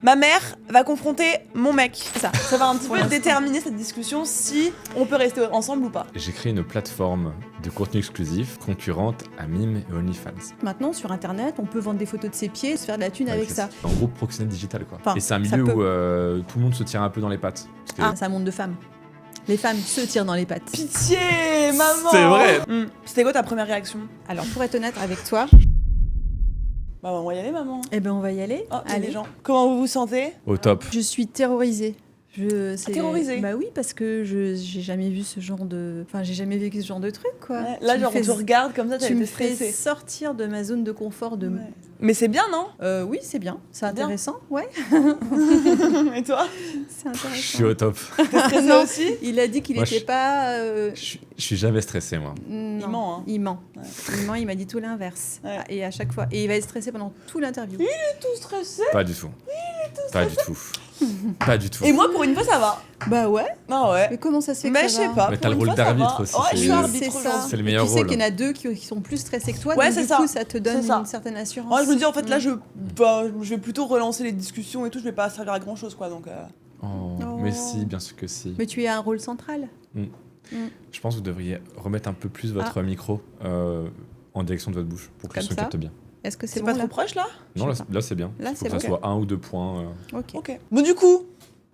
Ma mère va confronter mon mec. Ça va un petit peu déterminer cette discussion si on peut rester ensemble ou pas. J'ai créé une plateforme de contenu exclusif concurrente à Mime et OnlyFans. Maintenant, sur Internet, on peut vendre des photos de ses pieds et se faire de la thune avec ça. En gros, proxénète digital, quoi. Enfin, et c'est un milieu où tout le monde se tire un peu dans les pattes. Parce que... c'est un monde de femmes. Les femmes se tirent dans les pattes. Pitié, maman. C'est vrai. C'était quoi ta première réaction? Alors, pour être honnête avec toi... Bah, on va y aller, maman. Eh ben, on va y aller. Oh, allez, les gens. Comment vous vous sentez? Au top. Je suis terrorisée. Terrorisée? Bah oui, parce que j'ai jamais vu ce genre de... Enfin, j'ai jamais vécu ce genre de truc, quoi. Ouais, là, genre, on te regarde comme ça, t'as été stressée. Tu me fais sortir de ma zone de confort de... Ouais. Mais c'est bien, non? Oui, c'est bien. C'est intéressant, ouais. Et toi? C'est intéressant. Je suis au top. T'es stressée Non, aussi? il a dit qu'il n'était pas... Je suis jamais stressé, moi. Non, il ment, hein. Il ment. Ouais. Il ment, il m'a dit tout l'inverse. Ouais. Et à chaque fois. Et il va être stressé pendant tout l'interview. Il est tout stressé? Pas du tout. Pas du tout. Pas du tout. Et moi, pour une fois, ça va. Bah ouais. Ah ouais. Mais comment ça se fait que Mais je ça sais va pas. Mais pour t'as le une rôle fois, ça d'arbitre va. aussi, Ouais, je suis c'est- arbitre C'est ça. aujourd'hui. C'est le meilleur Tu sais rôle. qu'il y en a deux qui sont plus stressés que toi, Ouais, donc c'est du ça. coup, ça te donne C'est ça. une certaine assurance. Ouais, je me dis, en fait, là, je vais plutôt relancer les discussions et tout, je vais pas servir à grand chose, quoi. Donc, Oh, mais si, bien sûr que si. Mais tu as un rôle central. Je pense que vous devriez remettre un peu plus votre micro en direction de votre bouche pour que le Comme son ça capte bien. Est-ce que c'est c'est pas bon trop là proche, là? Non, là c'est bien. Là, Il faut c'est que ça bon. soit 1 ou 2 points. Ok. Ok. Bon, du coup,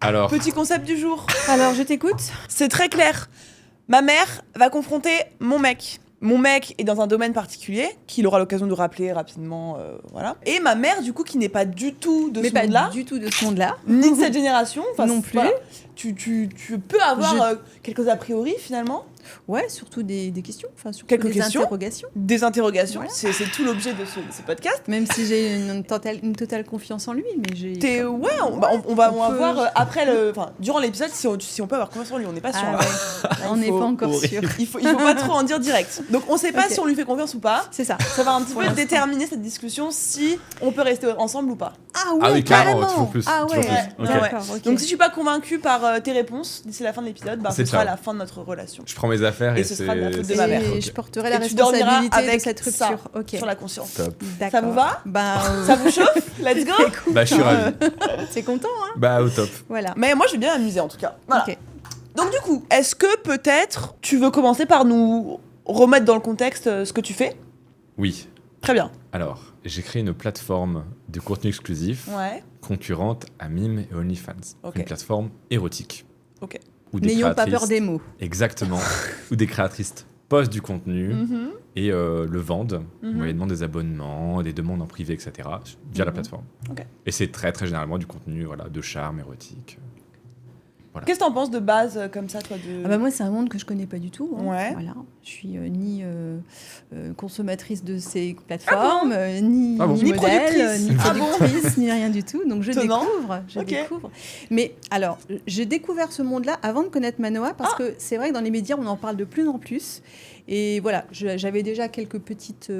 Alors, petit concept du jour. Alors, je t'écoute. C'est très clair. Ma mère va confronter mon mec. Mon mec est dans un domaine particulier, qu'il aura l'occasion de rappeler rapidement, voilà. Et ma mère, du coup, qui n'est pas du tout de Mais ce pas monde-là, du tout de ce monde-là. ni de cette génération. Enfin, Non plus. voilà. Tu peux avoir quelques a priori, finalement. Ouais, surtout des questions. Enfin, surtout Quelques des questions. interrogations. Des interrogations. Voilà. C'est tout l'objet de ce podcast. Même si j'ai une totale confiance en lui, mais j'ai... On va voir après durant l'épisode si on peut avoir confiance en lui. On n'est pas sûr. Ah ouais. On n'est pas encore sûr. Il faut pas trop en dire direct. Donc on sait pas Ok. si on lui fait confiance ou pas. C'est ça. Ça va un petit Pour peu l'instant. déterminer cette discussion si on peut rester ensemble ou pas. Ah ouais, Ah oui, carrément, toujours plus, Ah toujours ouais, plus. Ok. d'accord, ok. Donc si je suis pas convaincue par tes réponses d'ici la fin de l'épisode, ce C'est sera ça. la fin de notre relation. je prends mes affaires Et et, ce c'est. sera de la faute de Et ma mère. je porterai la Et tu dormiras responsabilité avec de cette ça rupture. Ok. sur la conscience. Top. D'accord. Ça vous va? Bah, Ça vous chauffe? Let's go. Bah, je suis ravi. c'est content, hein. Bah, au top. Voilà. Mais moi je vais bien m'amuser en tout cas. Voilà. Ok. Donc du coup, est-ce que peut-être tu veux commencer par nous remettre dans le contexte ce que tu fais? Oui. Très bien. Alors, j'ai créé une plateforme de contenu exclusif Ouais. concurrente à Mime et OnlyFans. Ok. Une plateforme érotique. Ok. Où des N'ayons pas créatrices- peur des mots. Exactement. Où des créatrices postent du contenu Mhm. et le vendent, Mhm. moyennant des abonnements, des demandes en privé, etc., via la Mhm. plateforme. Ok. Et c'est très très généralement du contenu de charme érotique. Qu'est-ce que t'en penses de base comme ça, toi de... Ah bah moi, c'est un monde que je connais pas du tout. Hein. Ouais. Voilà. Je suis ni consommatrice de ces plateformes, ni, Ah bon. ni Ni modèle, productrice. ni Ah bon. productrice, ni rien du tout. Donc je Étonnant. découvre. Ok. Mais alors, j'ai découvert ce monde-là avant de connaître Manoa parce que c'est vrai que dans les médias, on en parle de plus en plus. Et voilà, j'avais déjà quelques petites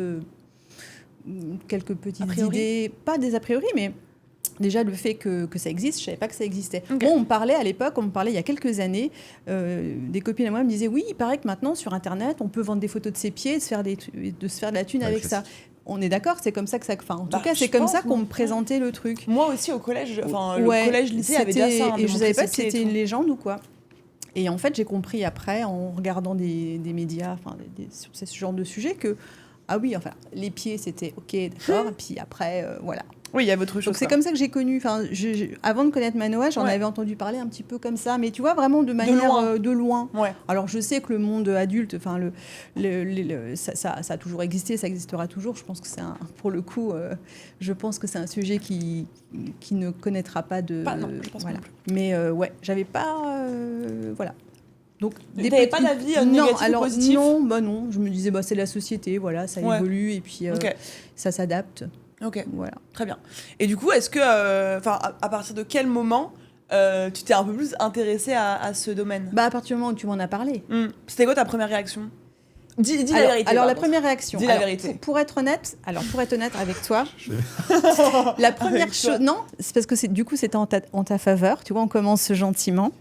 A priori. idées, pas des a priori, mais déjà le fait que ça existe, je savais pas que ça existait. Ok. Bon, on me parlait il y a quelques années, des copines à moi me disaient oui, il paraît que maintenant sur Internet, on peut vendre des photos de ses pieds et se faire de la thune Ouais, avec ça. On est d'accord, c'est comme ça que ça. Enfin, en tout Bah, cas, c'est je comme pense, ça qu'on moi. me présentait le truc. Moi aussi au collège, Ouais, le collège lycée avait déjà ça. et je savais pas si c'était une une légende ou quoi. Et en fait, j'ai compris après, en regardant des médias, enfin, sur ce genre de sujet, que ah oui, enfin, les pieds, c'était ok, d'accord. Et puis après, voilà. Oui, il y a votre chose. Donc c'est comme ça que j'ai connu. Enfin, avant de connaître Manoa, j'en Ouais. avais entendu parler un petit peu comme ça, mais tu vois vraiment de manière loin. de loin. Ouais. Alors je sais que le monde adulte, enfin ça a toujours existé, ça existera toujours. Je pense que pour le coup, je pense que c'est un sujet qui ne connaîtra pas de. Pas, non, je pense voilà. non plus. Mais ouais, j'avais pas, voilà. Donc T'avais pas d'avis négatif ou positif? Non, bah non. Je me disais c'est la société, voilà, ça Ouais. évolue et puis Ok. ça s'adapte, Ok. voilà. Très bien. Et du coup, est-ce que, à partir de quel moment tu t'es un peu plus intéressée à ce domaine? Bah à partir du moment où tu m'en as parlé. C'était quoi ta première réaction? Dis la Alors, vérité. alors la pardon. première réaction. Dis la Alors, vérité. Pour être honnête avec toi, la première Avec toi. chose, non, c'est parce que du coup c'était en ta faveur. Tu vois, on commence gentiment.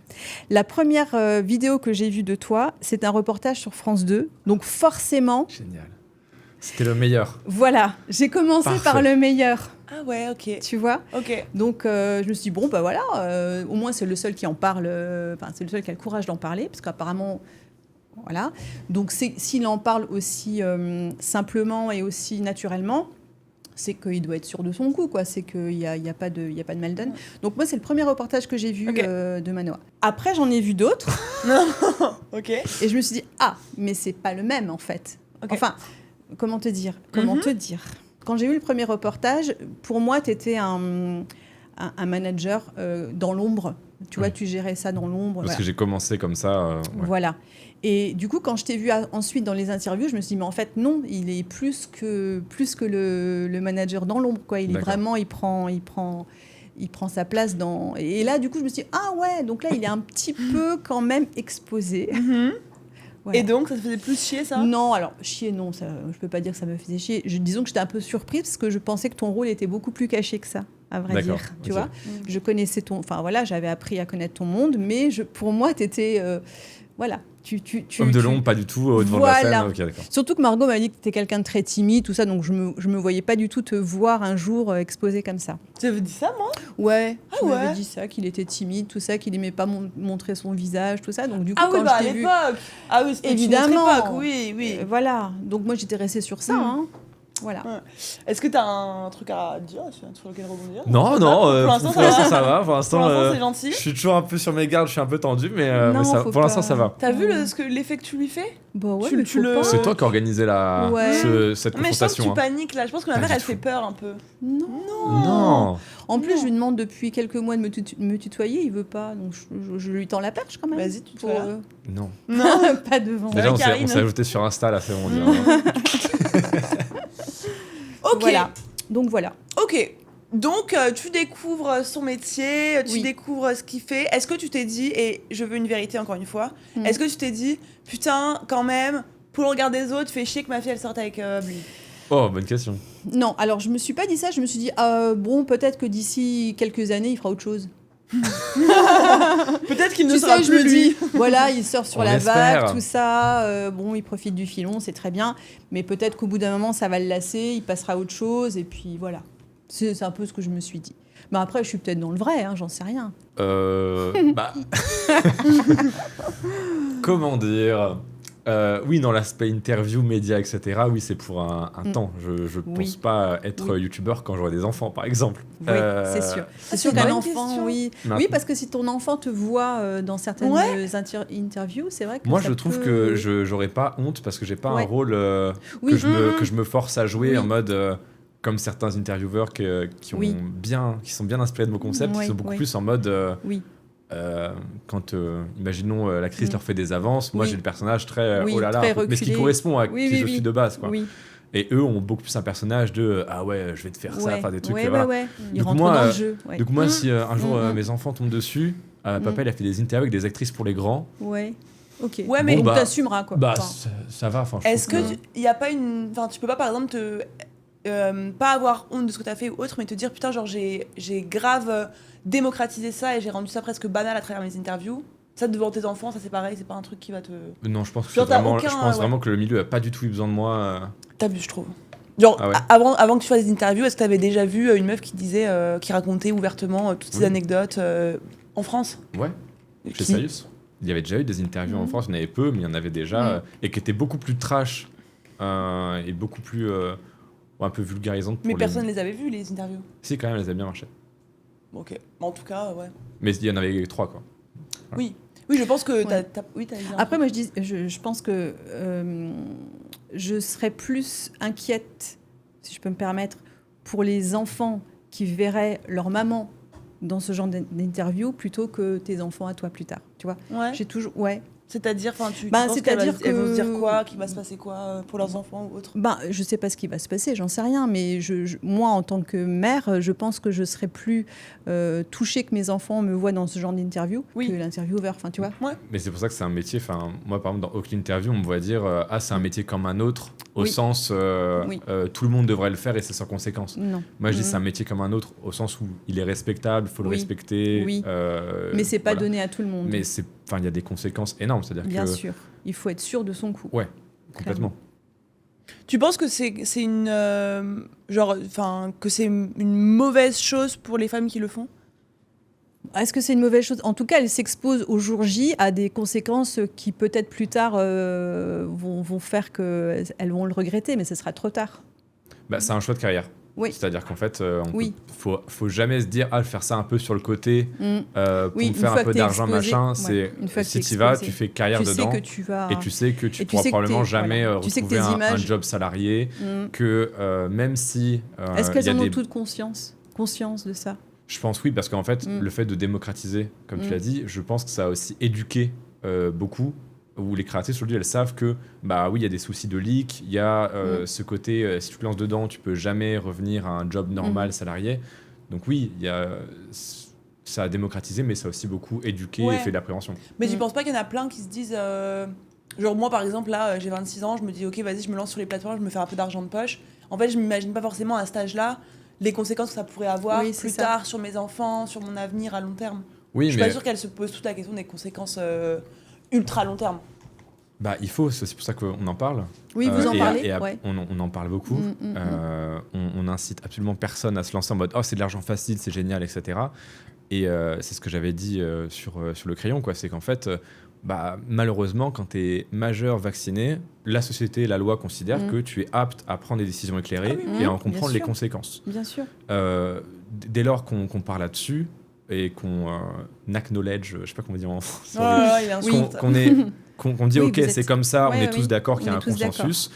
La première vidéo que j'ai vue de toi, c'est un reportage sur France 2. Donc forcément, Génial. C'était le meilleur. voilà, j'ai commencé Parfait. par le meilleur. Ah ouais, ok. Tu vois? Ok. Donc, je me suis dit, bon, bah voilà, au moins, c'est le seul qui en parle, enfin, c'est le seul qui a le courage d'en parler, parce qu'apparemment, voilà. Donc, s'il en parle aussi simplement et aussi naturellement, c'est qu'il doit être sûr de son coup, quoi. C'est qu'il n'y a pas de mal done. Donc, moi, c'est le premier reportage que j'ai vu Ok. de Manoa. Après, j'en ai vu d'autres, Ok. et je me suis dit, ah, mais c'est pas le même, en fait. Ok. Enfin, comment te dire? Quand j'ai vu le premier reportage, pour moi, tu étais un manager dans l'ombre. Tu vois, tu gérais ça dans l'ombre. Parce Voilà. que j'ai commencé comme ça. Ouais. Voilà. Et du coup, quand je t'ai vu ensuite dans les interviews, je me suis dit, mais en fait, non, il est plus que le manager dans l'ombre, quoi. Il est D'accord. vraiment, il prend sa place dans. Et là, du coup, je me suis dit, ah ouais, donc là, il est un petit peu quand même exposé. Voilà. Et donc, ça te faisait plus chier, ça? Non, alors chier, non, ça, je peux pas dire que ça me faisait chier. Disons que j'étais un peu surprise parce que je pensais que ton rôle était beaucoup plus caché que ça, à vrai D'accord, dire. Tu ok. vois, je connaissais enfin voilà, j'avais appris à connaître ton monde, mais pour moi, t'étais, voilà, Homme de l'ombre, pas du tout devant la scène. Voilà. Ok, d'accord. Surtout que Margot m'a dit que tu étais quelqu'un de très timide, tout ça, donc je me voyais pas du tout te voir un jour exposé comme ça. Tu avais dit ça, moi? Ouais, Ah tu ouais. m'avais dit ça, qu'il était timide, tout ça, qu'il aimait pas montrer son visage, tout ça. Donc du coup, Ah oui, quand bah je à t'ai vu, l'époque. Ah oui, c'était évidemment, une autre époque, oui, oui. voilà. Donc moi, j'étais restée sur ça. Hein. Voilà. Ouais. Est-ce que t'as un truc à dire sur lequel rebondir? Non, Ça non, va pour l'instant, pour ça l'instant va. ça va. Pour Pour l'instant, l'instant, c'est gentil. je suis toujours un peu sur mes gardes, je suis un peu tendu, mais Non, ça, faut pour l'instant pas. ça va. T'as vu l'effet que tu lui fais? Bah ouais, Tu- mais tu faut le- pas. C'est toi qui as organisé Ouais. cette Mais je sens que tu confrontation. Hein. paniques là. Je pense que ma Pas mère, du elle tout. fait peur un peu. Non. Non. En plus, Non. je lui demande depuis quelques mois de me tutoyer, il veut pas, donc je lui tends la perche quand même. Vas-y, tu te Pour, fais. Non. Non. pas devant. Déjà, on Karine. s'est ajouté sur Insta, là, c'est bon. on dirait. Ok. Voilà. Donc voilà. Ok. Donc, tu découvres son métier, tu Oui. découvres ce qu'il fait. Est-ce que tu t'es dit, et je veux une vérité encore une fois, Mm. est-ce que tu t'es dit, putain, quand même, pour le regard des autres, fait chier que ma fille elle sorte avec lui? Oh, bonne question. Non, alors je me suis pas dit ça, je me suis dit, bon, peut-être que d'ici quelques années, il fera autre chose. Peut-être qu'il ne Tu sera sais, je plus me lui. dis, voilà, il sort sur On la l'espère. vague, tout ça, bon, il profite du filon, c'est très bien, mais peut-être qu'au bout d'un moment, ça va le lasser, il passera à autre chose, et puis voilà. C'est un peu ce que je me suis dit. Mais après, je suis peut-être dans le vrai, hein, j'en sais rien. Bah... Comment dire oui, dans l'aspect interview, média, etc., oui, c'est pour un temps. Je pense Oui. pas être Oui. youtubeur quand j'aurai des enfants, par exemple. Oui, c'est sûr. C'est sûr c'est qu'un une bonne enfant, question. oui. Maintenant- Oui, parce que si ton enfant te voit dans certaines Ouais. interviews, c'est vrai que Moi, ça je trouve peut- que j'aurais pas honte parce que j'ai pas Ouais. un rôle Oui. que je me force à jouer Oui. en mode comme certains intervieweurs qui Oui. sont bien inspirés de vos concepts, Oui, qui sont beaucoup oui. plus en mode Oui. quand imaginons l'actrice leur fait des avances, moi Oui. j'ai le personnage très Oui, oh là là, très mais ce qui reculé. correspond à Oui, qui oui, je oui. suis de base, quoi. Oui. Et eux ont beaucoup plus un personnage de ah ouais, je vais te faire ça, Ouais. enfin des trucs. Ouais, voilà. ouais, ouais. Il Du coup, rentre moi, dans le jeu. Ouais. Du coup, moi, si un jour Mm. mes enfants tombent dessus, papa il a fait des interviews avec des actrices pour les grands, Ouais. Ok. Ouais, mais- donc Bon, bah, t'assumeras quoi. bah Enfin, ça va. Enfin, je Est-ce trouve que il y a pas une, enfin, tu peux pas par exemple pas avoir honte de ce que t'as fait ou autre, mais te dire putain genre j'ai grave démocratisé ça et j'ai rendu ça presque banal à travers mes interviews. Ça devant tes enfants, ça c'est pareil, c'est pas un truc qui va te. Non, je pense que Genre, t'as aucun, je pense ouais. vraiment que le milieu a pas du tout eu besoin de moi. T'abuses, je trouve. Genre Ah ouais. avant que tu fasses des interviews, est-ce que t'avais déjà vu une meuf qui disait, qui racontait ouvertement toutes ces Oui. anecdotes en France? Ouais, chez Qui- Sirius. Il y avait déjà eu des interviews en Mhm. France, il y en avait peu, mais il y en avait déjà, Mhm. et qui étaient beaucoup plus trash et beaucoup plus un peu vulgarisantes. Pour Mais personne les avait vues les interviews. Si, quand même, elles avaient bien marché. Bon, ok. En tout cas, ouais. Mais il y en avait 3, quoi. Oui. Oui, je pense que Ouais. oui, t'as dit un Après, truc. moi, je pense que je serais plus inquiète, si je peux me permettre, pour les enfants qui verraient leur maman dans ce genre d'interview plutôt que tes enfants à toi plus tard. Tu vois, Ouais. j'ai toujours, ouais. C'est-à-dire, enfin, tu Bah, penses c'est-à-dire elles vont se dire que- quoi, qu'il va se passer quoi pour leurs enfants ou autre. Ben, je sais pas ce qui va se passer, j'en sais rien, mais moi, en tant que mère, je pense que je serais plus touchée que mes enfants me voient dans ce genre d'interview Oui. que l'intervieweur. Enfin, tu vois. Mais c'est pour ça que c'est un métier. Enfin, moi, par exemple, dans aucune interview, on me voit dire ah, c'est un métier comme un autre, au Oui. sens Oui. tout le monde devrait le faire et c'est sans conséquence. Non. Moi, je dis Mhm. c'est un métier comme un autre, au sens où il est respectable, faut le Oui. respecter. Oui. Mais c'est pas voilà. donné à tout le monde. Mais c'est, enfin, il y a des conséquences énormes, c'est-à-dire Bien que sûr. Il faut être sûr de son coup. ouais, complètement. Tu penses que c'est une que c'est une mauvaise chose pour les femmes qui le font? Est-ce que c'est une mauvaise chose? En tout cas, elles s'exposent au jour J à des conséquences qui peut-être plus tard vont faire qu'elles vont le regretter, mais ce sera trop tard. Bah, c'est un choix de carrière. Oui. C'est-à-dire qu'en fait, Oui. faut jamais se dire, faire ça un peu sur le côté pour Oui, me une faire fois un peu que t'es d'argent, exposé, machin. ouais. Une fois que Si t'es tu vas, exposé, tu fais carrière tu sais dedans. que tu vas... Et tu sais que tu Et tu pourras sais que probablement t'es- jamais voilà. Tu sais que retrouver tes un images- job salarié, que même si Est-ce il qu'elles y a en ont des... toutes conscience de ça? Je pense oui, parce qu'en fait, le fait de démocratiser, comme tu l'as dit, je pense que ça a aussi éduqué beaucoup, où les créatrices aujourd'hui, elles savent que, bah oui, il y a des soucis de leak, il y a ce côté, si tu te lances dedans, tu peux jamais revenir à un job normal, salarié. Donc oui, ça a démocratisé, mais ça a aussi beaucoup éduqué et fait de la prévention. Mais tu penses pas qu'il y en a plein qui se disent... Genre moi par exemple là j'ai 26 ans, je me dis ok vas-y je me lance sur les plateformes, je me fais un peu d'argent de poche. En fait je m'imagine pas forcément à cet âge-là les conséquences que ça pourrait avoir plus tard sur mes enfants, sur mon avenir à long terme. Oui, je suis pas sûre qu'elle se pose toute la question des conséquences ultra long terme. Bah, il faut, c'est pour ça qu'on en parle. Oui, vous en parlez. On en parle beaucoup. On incite absolument personne à se lancer en mode « Oh, c'est de l'argent facile, c'est génial, etc. » Et c'est ce que j'avais dit sur le crayon, quoi. C'est qu'en fait, malheureusement, quand tu es majeur, vacciné, la société, la loi considère que tu es apte à prendre des décisions éclairées et à en comprendre les conséquences. Bien sûr. Dès lors qu'on parle là-dessus et qu'on acknowledge, je sais pas comment dire en français, qu'on dit ok c'est comme ça, on est tous d'accord qu'il y a un consensus.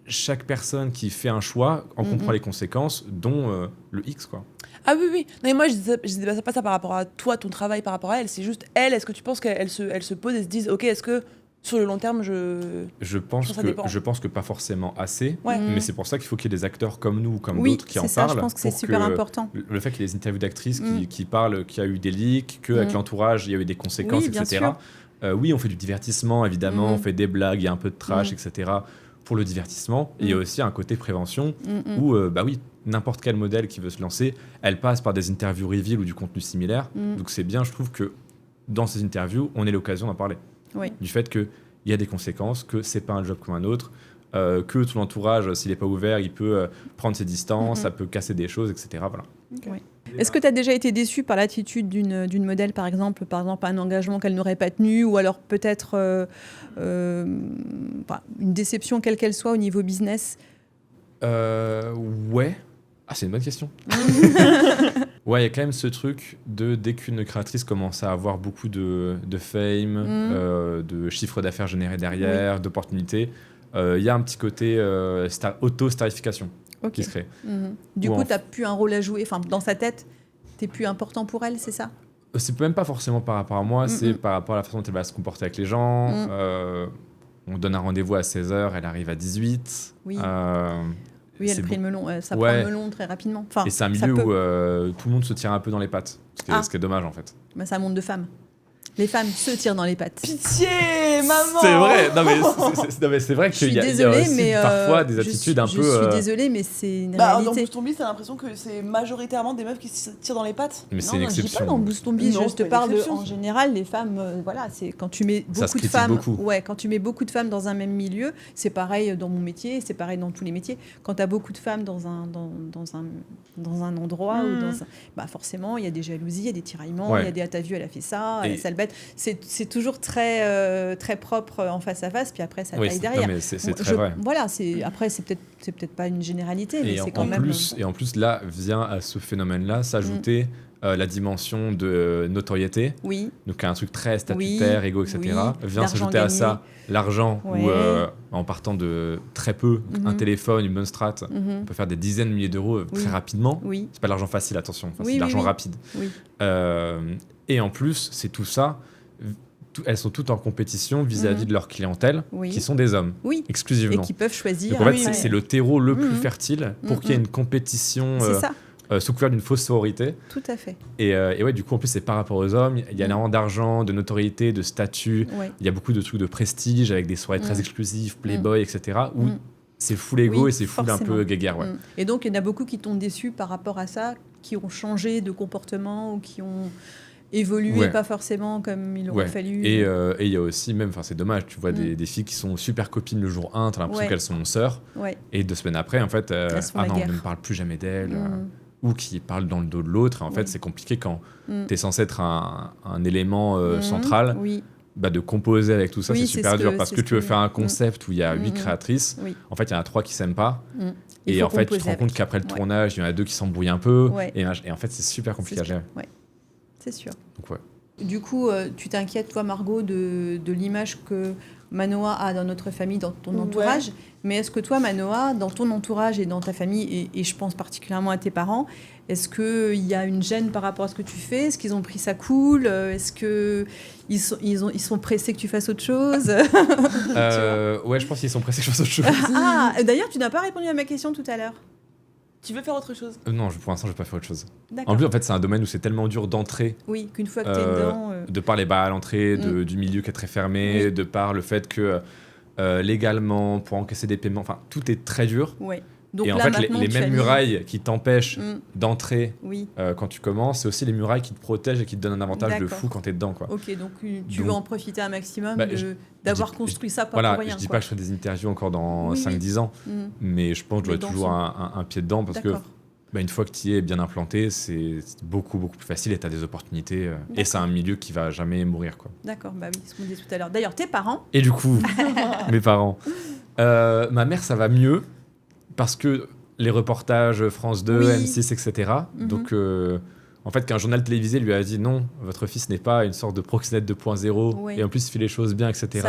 Chaque personne qui fait un choix en comprend les conséquences, dont le X, quoi. Ah oui. Non, mais moi, je disais pas ça par rapport à toi, ton travail par rapport à elle. C'est juste elle. Est-ce que tu penses qu'elle se pose et se dise, ok, est-ce que sur le long terme, je pense que pas forcément assez. Mais c'est pour ça qu'il faut qu'il y ait des acteurs comme nous, comme d'autres qui en parlent. Je pense que c'est super important. Le fait qu'il y ait des interviews d'actrices qui parlent qu'il y a eu des leaks, qu'avec l'entourage, il y a eu des conséquences, etc. Oui, on fait du divertissement, évidemment, on fait des blagues, il y a un peu de trash, etc. pour le divertissement. Et il y a aussi un côté prévention où, n'importe quel modèle qui veut se lancer, elle passe par des interviews reveal ou du contenu similaire. Donc c'est bien, je trouve, que dans ces interviews, on ait l'occasion d'en parler. Du fait qu'il y a des conséquences, que c'est pas un job comme un autre, que ton entourage, s'il n'est pas ouvert, il peut prendre ses distances, ça peut casser des choses, etc. Voilà. Okay. Est-ce que tu as déjà été déçu par l'attitude d'une modèle, par exemple un engagement qu'elle n'aurait pas tenu, ou alors peut-être une déception quelle qu'elle soit au niveau business? Ouais. Ah, c'est une bonne question. Ouais, il y a quand même ce truc de dès qu'une créatrice commence à avoir beaucoup de fame, de chiffre d'affaires généré derrière, d'opportunités, il y a un petit côté auto-starification qui se crée. Du coup, tu n'as plus un rôle à jouer. Enfin, dans sa tête, tu n'es plus important pour elle, c'est ça? C'est même pas forcément par rapport à moi, c'est par rapport à la façon dont elle va se comporter avec les gens. On donne un rendez-vous à 16h, elle arrive à 18h. Oui, elle prend le melon, ça prend le melon très rapidement. Enfin, et c'est un milieu où tout le monde se tire un peu dans les pattes, ce qui est dommage en fait. Bah, c'est un monde de femmes. Les femmes se tirent dans les pattes. Pitié, maman. C'est vrai. Non mais c'est vrai qu'il y a aussi parfois des attitudes un peu. Je suis désolée, mais c'est une réalité. Dans Boost Ton Biz, t'as l'impression que c'est majoritairement des meufs qui se tirent dans les pattes. Mais c'est une exception. Je dis pas dans Boost Ton Biz, je te parle en général, les femmes. C'est quand tu mets beaucoup de femmes. Quand tu mets beaucoup de femmes dans un même milieu, c'est pareil dans mon métier, c'est pareil dans tous les métiers. Quand tu as beaucoup de femmes dans un endroit forcément il y a des jalousies, il y a des tiraillements, il y a des t'as vu elle a fait ça, elle est sale bête. C'est toujours très propre en face à face, puis après ça taille derrière. Non, mais c'est très vrai. Voilà, après c'est peut-être pas une généralité, mais c'est quand même. Et en plus là vient à ce phénomène-là s'ajouter la dimension de notoriété. Oui. Donc un truc très statutaire, égo, etc. Vient s'ajouter à ça l'argent, où en partant de très peu, un téléphone, une bonne strat, on peut faire des dizaines de milliers d'euros très rapidement. C'est pas de l'argent facile, attention, c'est de l'argent rapide. Et en plus, c'est tout ça. Elles sont toutes en compétition vis-à-vis de leur clientèle, qui sont des hommes, exclusivement. Et qui peuvent choisir. Donc en fait, c'est le terreau le plus fertile pour qu'il y ait une compétition sous couvert d'une fausse sororité. Tout à fait. Et ouais, du coup, en plus, c'est par rapport aux hommes. Il y a énormément d'argent, de notoriété, de statut. Il y a beaucoup de trucs de prestige avec des soirées très exclusives, Playboy, etc. où c'est full ego et c'est full un peu guéguerre. Et donc, il y en a beaucoup qui t'ont déçu par rapport à ça, qui ont changé de comportement ou qui ont... évoluer pas forcément comme il aurait fallu. Et il y a aussi, même, c'est dommage, tu vois des filles qui sont super copines le jour 1, t'as l'impression qu'elles sont sœurs, et 2 semaines après, en fait, on ne parle plus jamais d'elles, ou qui parlent dans le dos de l'autre, et en fait, c'est compliqué quand t'es censé être un élément central. De composer avec tout ça, c'est super dur, parce que tu veux faire un concept où il y a 8 créatrices, en fait, il y en a 3 qui s'aiment pas, et en fait, tu te rends compte qu'après le tournage, il y en a 2 qui s'embrouillent un peu, et en fait, c'est super compliqué à gérer. C'est sûr. Donc, du coup, tu t'inquiètes, toi, Margot, de l'image que Manoa a dans notre famille, dans ton entourage. Mais est-ce que toi, Manoa, dans ton entourage et dans ta famille, et je pense particulièrement à tes parents, est-ce qu'il y a une gêne par rapport à ce que tu fais ? Est-ce qu'ils ont pris ça cool ? Est-ce qu'ils sont pressés que tu fasses autre chose ? Ouais, je pense qu'ils sont pressés que je fasse autre chose. D'ailleurs, tu n'as pas répondu à ma question tout à l'heure. Tu veux faire autre chose ? Non, pour l'instant, je ne vais pas faire autre chose. En plus, en fait, c'est un domaine où c'est tellement dur d'entrer. Oui, qu'une fois que tu es dedans... De par les bas à l'entrée, du milieu qui est très fermé, de par le fait que légalement, pour encaisser des paiements, tout est très dur. Oui. Donc et là, en fait, les mêmes murailles qui t'empêchent d'entrer oui. Quand tu commences, c'est aussi les murailles qui te protègent et qui te donnent un avantage de fou quand tu es dedans. Quoi. Ok, donc tu veux en profiter un maximum d'avoir construit ça pour rien. Je dis pas que je ferai des interviews encore dans 5-10 ans, mais je pense que j'aurai toujours un pied dedans parce que une fois que tu y es bien implanté, c'est beaucoup, beaucoup plus facile et tu as des opportunités. Et c'est un milieu qui va jamais mourir. Quoi. D'accord, bah oui, ce qu'on disait tout à l'heure. D'ailleurs, tes parents... Et du coup, mes parents. Ma mère, ça va mieux. Parce que les reportages France 2, M6, etc. Donc, en fait, qu'un journal télévisé lui a dit non, votre fils n'est pas une sorte de proxénète 2.0, et en plus, il fait les choses bien, etc.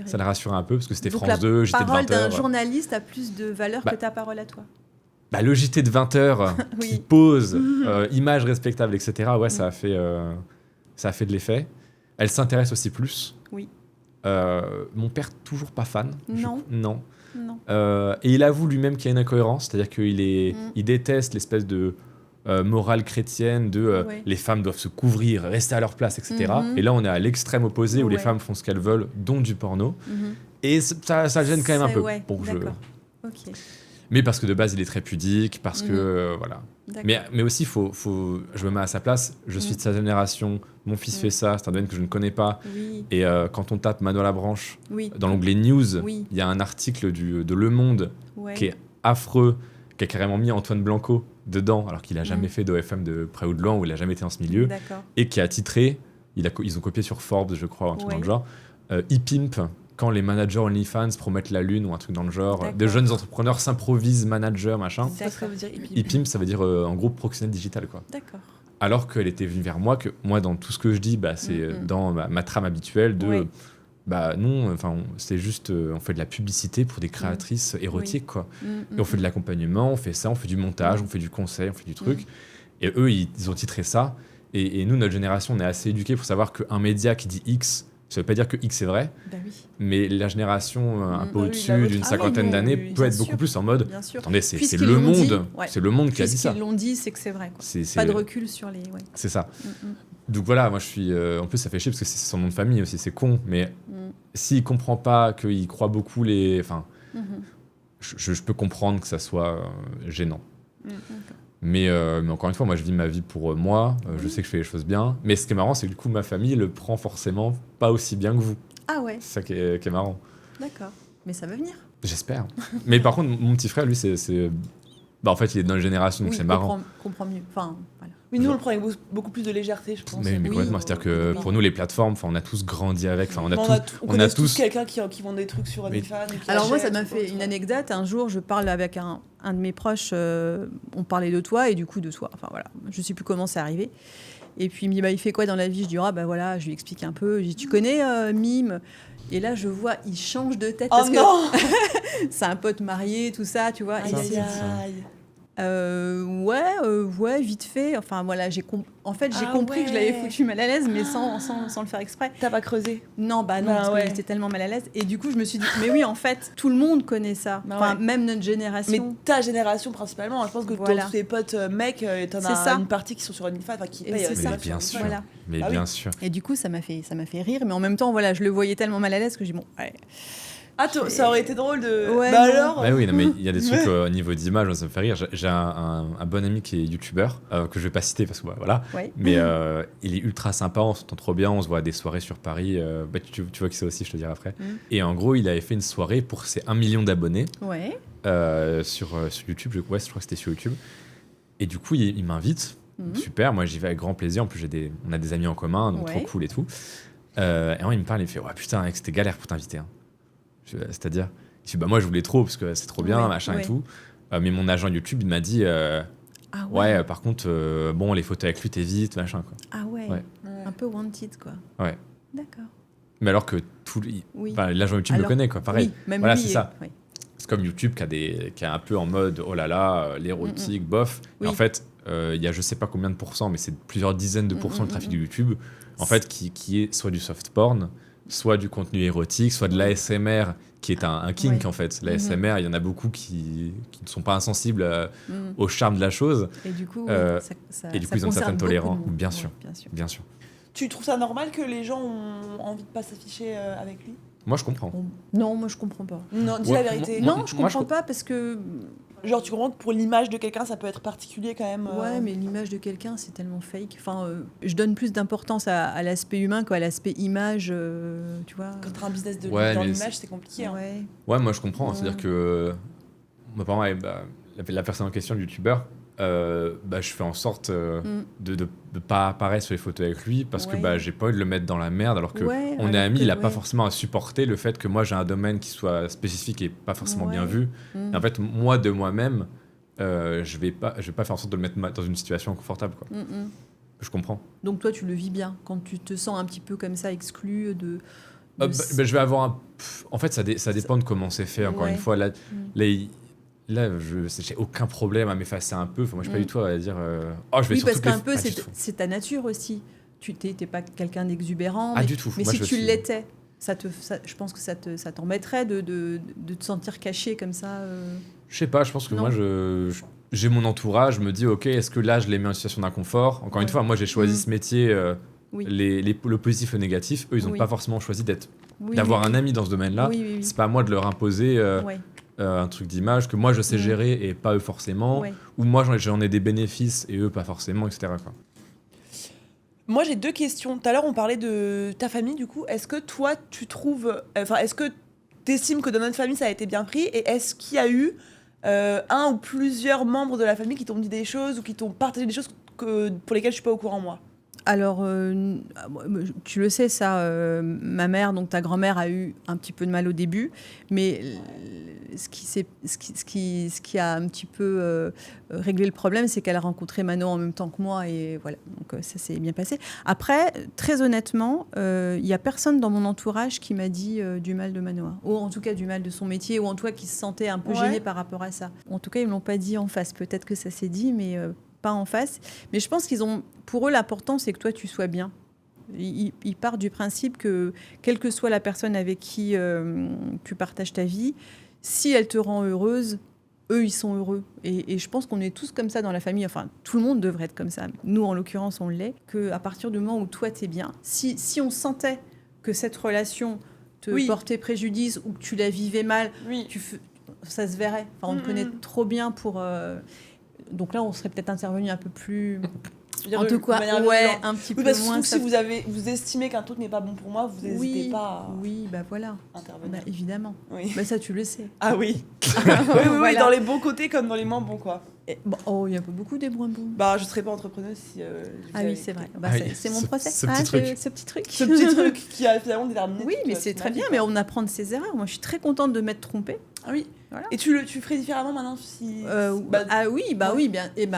Ça l'a rassuré un peu, parce que c'était donc France 2, JT de 20h. La parole d'un journaliste a plus de valeur que ta parole à toi. Le JT de 20h qui pose images respectables, etc. Ouais, ça a fait de l'effet. Elle s'intéresse aussi plus. Oui. Mon père, toujours pas fan. Non. Non. Et il avoue lui-même qu'il y a une incohérence, c'est-à-dire qu'il déteste l'espèce de morale chrétienne de les femmes doivent se couvrir, rester à leur place, etc. Et là, on est à l'extrême opposé où les femmes font ce qu'elles veulent, dont du porno. Et ça gêne quand même un peu. Bon, Ok. Mais parce que de base, il est très pudique, parce que voilà. Mais aussi, je me mets à sa place. Je suis de sa génération. Mon fils fait ça. C'est un domaine que je ne connais pas. Et quand on tape Manoa Labranche dans l'onglet News, il y a un article de Le Monde qui est affreux, qui a carrément mis Antoine Blanco dedans, alors qu'il n'a jamais fait d'OFM de près ou de loin, ou il n'a jamais été dans ce milieu, et qui a titré, ils ont copié sur Forbes, je crois, un truc dans le genre, e-pimp, quand les managers OnlyFans promettent la lune ou un truc dans le genre, de jeunes entrepreneurs s'improvisent managers, machin. C'est ça que ça veut dire e-pimp, ça veut dire en gros proxénète digital, quoi. D'accord. Alors qu'elle était venue vers moi, que moi dans tout ce que je dis, c'est dans ma trame habituelle de non, c'est juste on fait de la publicité pour des créatrices érotiques, quoi. Et on fait de l'accompagnement, on fait ça, on fait du montage, on fait du conseil, on fait du truc. Et eux, ils ont titré ça. Et nous, notre génération, on est assez éduqués pour savoir qu'un média qui dit X, ça veut pas dire que X est vrai, mais la génération un peu au-dessus d'une cinquantaine d'années peut être beaucoup plus en mode attendez, c'est le monde, c'est le monde qui a dit ça. Puisqu'ils l'ont dit, c'est que c'est vrai, quoi. Pas de recul sur les... C'est ça. Donc voilà, moi je suis... en plus ça fait chier parce que c'est son nom de famille aussi, c'est con, mais s'il comprend pas, qu'il croit beaucoup les... Enfin, je peux comprendre que ça soit gênant. Mais encore une fois, moi je vis ma vie pour moi, je sais que je fais les choses bien, mais ce qui est marrant, c'est que du coup ma famille le prend forcément pas aussi bien que vous. Ah ouais. C'est ça qui est marrant. D'accord, mais ça va venir. J'espère. Mais par contre, mon petit frère, lui, en fait, il est dans une génération, donc c'est marrant. Comprend mieux. Enfin, voilà. Oui, nous on le prend avec beaucoup plus de légèreté, je pense. Mais complètement, c'est-à-dire que pour nous, les plateformes, on a tous grandi avec. On connaît tous quelqu'un qui vend des trucs sur OnlyFans. Alors moi, ça m'a fait une anecdote. Un jour, je parle avec un de mes proches, on parlait de toi et du coup de toi. Enfin voilà, je sais plus comment c'est arrivé. Et puis il me dit, il fait quoi dans la vie ? Je dis, voilà, je lui explique un peu. Je dis, tu connais Mime ? Et là, je vois, il change de tête parce que c'est un pote marié, tout ça, tu vois. Ouais, vite fait. Enfin, voilà, j'ai compris que je l'avais foutu mal à l'aise, mais sans le faire exprès. T'as pas creusé ? Non, parce que j'étais tellement mal à l'aise. Et du coup, je me suis dit, mais oui, en fait, tout le monde connaît ça. Même notre génération. Mais ta génération, principalement. Je pense que tous tes potes mecs, t'en as une partie qui sont sur OnlyFans, qui payent. Mais bien sûr. Voilà. Mais bien sûr. Et du coup, ça m'a fait rire. Mais en même temps, voilà, je le voyais tellement mal à l'aise que j'ai dit, bon, ouais... Ah, ça aurait été drôle de. Ouais, bah non. alors. Ouais, oui, non, mais il y a des trucs au niveau d'image, moi, ça me fait rire. J'ai un bon ami qui est youtubeur, que je vais pas citer parce que voilà. Ouais. Mais il est ultra sympa, on s'entend trop bien, on se voit à des soirées sur Paris. Tu vois qui c'est aussi, je te dirai après. Et en gros, il avait fait une soirée pour ses 1 million d'abonnés Ouais. sur YouTube. Je crois que c'était sur YouTube. Et du coup, il m'invite. Super, moi j'y vais avec grand plaisir. En plus, on a des amis en commun, donc trop cool et tout. Et alors, il me parle, il me fait: ouais, putain, mec, c'était galère pour t'inviter. Hein. C'est-à-dire, il fait: bah, moi je voulais trop parce que c'est trop bien, machin et tout. Mais mon agent YouTube, il m'a dit: ouais, par contre, bon, les photos avec lui, t'évites, machin, quoi. Ah ouais. Un peu wanted, quoi. Ouais. D'accord. Mais alors que l'agent YouTube le connaît, quoi. Pareil. Oui, même voilà, lui, c'est ça. Oui. C'est comme YouTube qui est un peu en mode oh là là, l'érotique, bof. Oui. Et en fait, il y a je sais pas combien de pourcents, mais c'est plusieurs dizaines de pourcents de trafic de YouTube, en fait, qui est soit du soft porn, soit du contenu érotique, soit de l'ASMR, qui est un kink en fait. L'ASMR, il y en a beaucoup qui ne sont pas insensibles au charme de la chose. Et du coup, ils ont une certaine tolérance. Bien sûr. Tu trouves ça normal que les gens ont envie de pas s'afficher avec lui ? Moi, je comprends. Non, moi, je comprends pas. Non, dis la vérité. Non, je comprends pas parce que... Genre, tu comprends que pour l'image de quelqu'un, ça peut être particulier quand même. Ouais, mais l'image de quelqu'un, c'est tellement fake. Enfin, je donne plus d'importance à l'aspect humain qu'à l'aspect image, tu vois. Quand tu as un business dans l'image, c'est compliqué. Ouais, moi, je comprends. C'est-à-dire que... Moi, par exemple, la personne en question, le youtubeur, je fais en sorte de pas apparaître sur les photos avec lui parce que j'ai pas envie de le mettre dans la merde alors que on est amis, il a pas forcément à supporter le fait que moi j'ai un domaine qui soit spécifique et pas forcément bien vu. Et en fait, moi de moi-même, je vais pas faire en sorte de le mettre dans une situation inconfortable, quoi. Je comprends. Donc toi, tu le vis bien quand tu te sens un petit peu comme ça exclu de je vais avoir en fait, ça dépend de comment c'est fait. Encore une fois, là, j'ai aucun problème à m'effacer un peu. Enfin, moi, je suis pas du tout à dire je vais sur parce toutes les... qu'un peu, c'est ta nature aussi. Tu t'es pas quelqu'un d'exubérant. Du tout. Mais moi, si tu l'étais, je pense que ça t'embêterait de te sentir caché comme ça. Je sais pas, je pense que moi, j'ai mon entourage, je me dis, ok, est-ce que là, je les mets en situation d'inconfort ? Encore une fois, moi, j'ai choisi ce métier, le positif et le négatif. Eux, ils n'ont pas forcément choisi d'avoir un ami dans ce domaine-là. C'est pas à moi de leur imposer... un truc d'image que moi je sais gérer et pas eux forcément, ou moi j'en ai des bénéfices et eux pas forcément, etc. quoi. Moi j'ai 2 questions. Tout à l'heure on parlait de ta famille, du coup, est-ce que toi tu trouves, est-ce que t'estimes que dans notre famille ça a été bien pris, et est-ce qu'il y a eu un ou plusieurs membres de la famille qui t'ont dit des choses ou qui t'ont partagé des choses pour lesquelles je suis pas au courant, moi ? Alors, tu le sais, ça, ma mère, donc ta grand-mère, a eu un petit peu de mal au début, mais ce qui a un petit peu réglé le problème, c'est qu'elle a rencontré Manon en même temps que moi, et voilà, donc ça s'est bien passé. Après, très honnêtement, il n'y a personne dans mon entourage qui m'a dit du mal de Manoa, ou en tout cas du mal de son métier, ou en tout cas qui se sentait un peu gêné par rapport à ça. En tout cas, ils ne l'ont pas dit en face. Peut-être que ça s'est dit, mais... pas en face, mais je pense pour eux, l'important, c'est que toi, tu sois bien. Ils partent du principe que, quelle que soit la personne avec qui tu partages ta vie, si elle te rend heureuse, eux, ils sont heureux. Et je pense qu'on est tous comme ça dans la famille. Enfin, tout le monde devrait être comme ça. Nous, en l'occurrence, on l'est. Qu'à partir du moment où toi, t'es bien, si on sentait que cette relation te portait préjudice ou que tu la vivais mal, ça se verrait. Enfin, on te connaît trop bien pour... Donc là, on serait peut-être intervenu un peu plus... En tout cas, un petit peu parce moins. Que si vous estimez qu'un truc n'est pas bon pour moi, vous n'hésitez pas à intervenir. Évidemment. Oui. Ça, tu le sais. Ah oui. Oui, dans les bons côtés comme dans les moins bons, quoi. Il y a beaucoup des moins bons. Je ne serais pas entrepreneuse si... c'est vrai. C'est mon procès. Ce petit truc. Ce petit truc. Ce petit truc qui a finalement déterminé... Oui, mais c'est très bien, mais on apprend de ses erreurs. Moi, je suis très contente de m'être trompée. Ah oui. Voilà. Et tu ferais différemment maintenant si... oui, bien. Et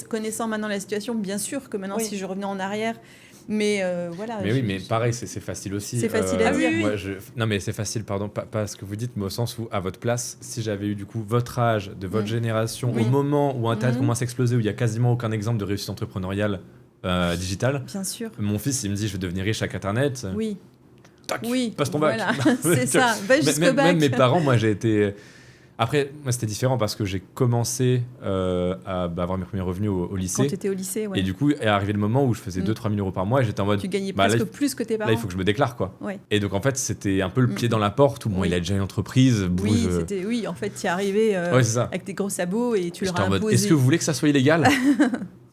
connaissant maintenant la situation, bien sûr que maintenant, si je revenais en arrière... Mais voilà. Mais oui, mais pareil, c'est facile aussi. C'est facile à dire. Moi, non, mais c'est facile, pardon, pas ce que vous dites, mais au sens où, à votre place, si j'avais eu du coup votre âge, de votre génération, au moment où Internet commence à exploser, où il n'y a quasiment aucun exemple de réussite entrepreneuriale digitale, bien sûr. Mon fils, il me dit, je vais devenir riche avec Internet. Oui. Tac, passe ton bac. Voilà. C'est ça. Va jusqu'au bac. Même mes parents, moi, j'ai été... Après, moi, c'était différent parce que j'ai commencé à avoir mes premiers revenus au lycée. Quand tu étais au lycée, ouais. Et du coup, est arrivé le moment où je faisais 2-3 000 € par mois et j'étais en mode. Tu gagnais presque plus que tes parents. Là, il faut que je me déclare, quoi. Ouais. Et donc, en fait, c'était un peu le pied dans la porte où bon, il a déjà une entreprise. Oui, en fait, tu es arrivé avec tes gros sabots et tu leur as imposé. Est-ce que vous voulez que ça soit illégal?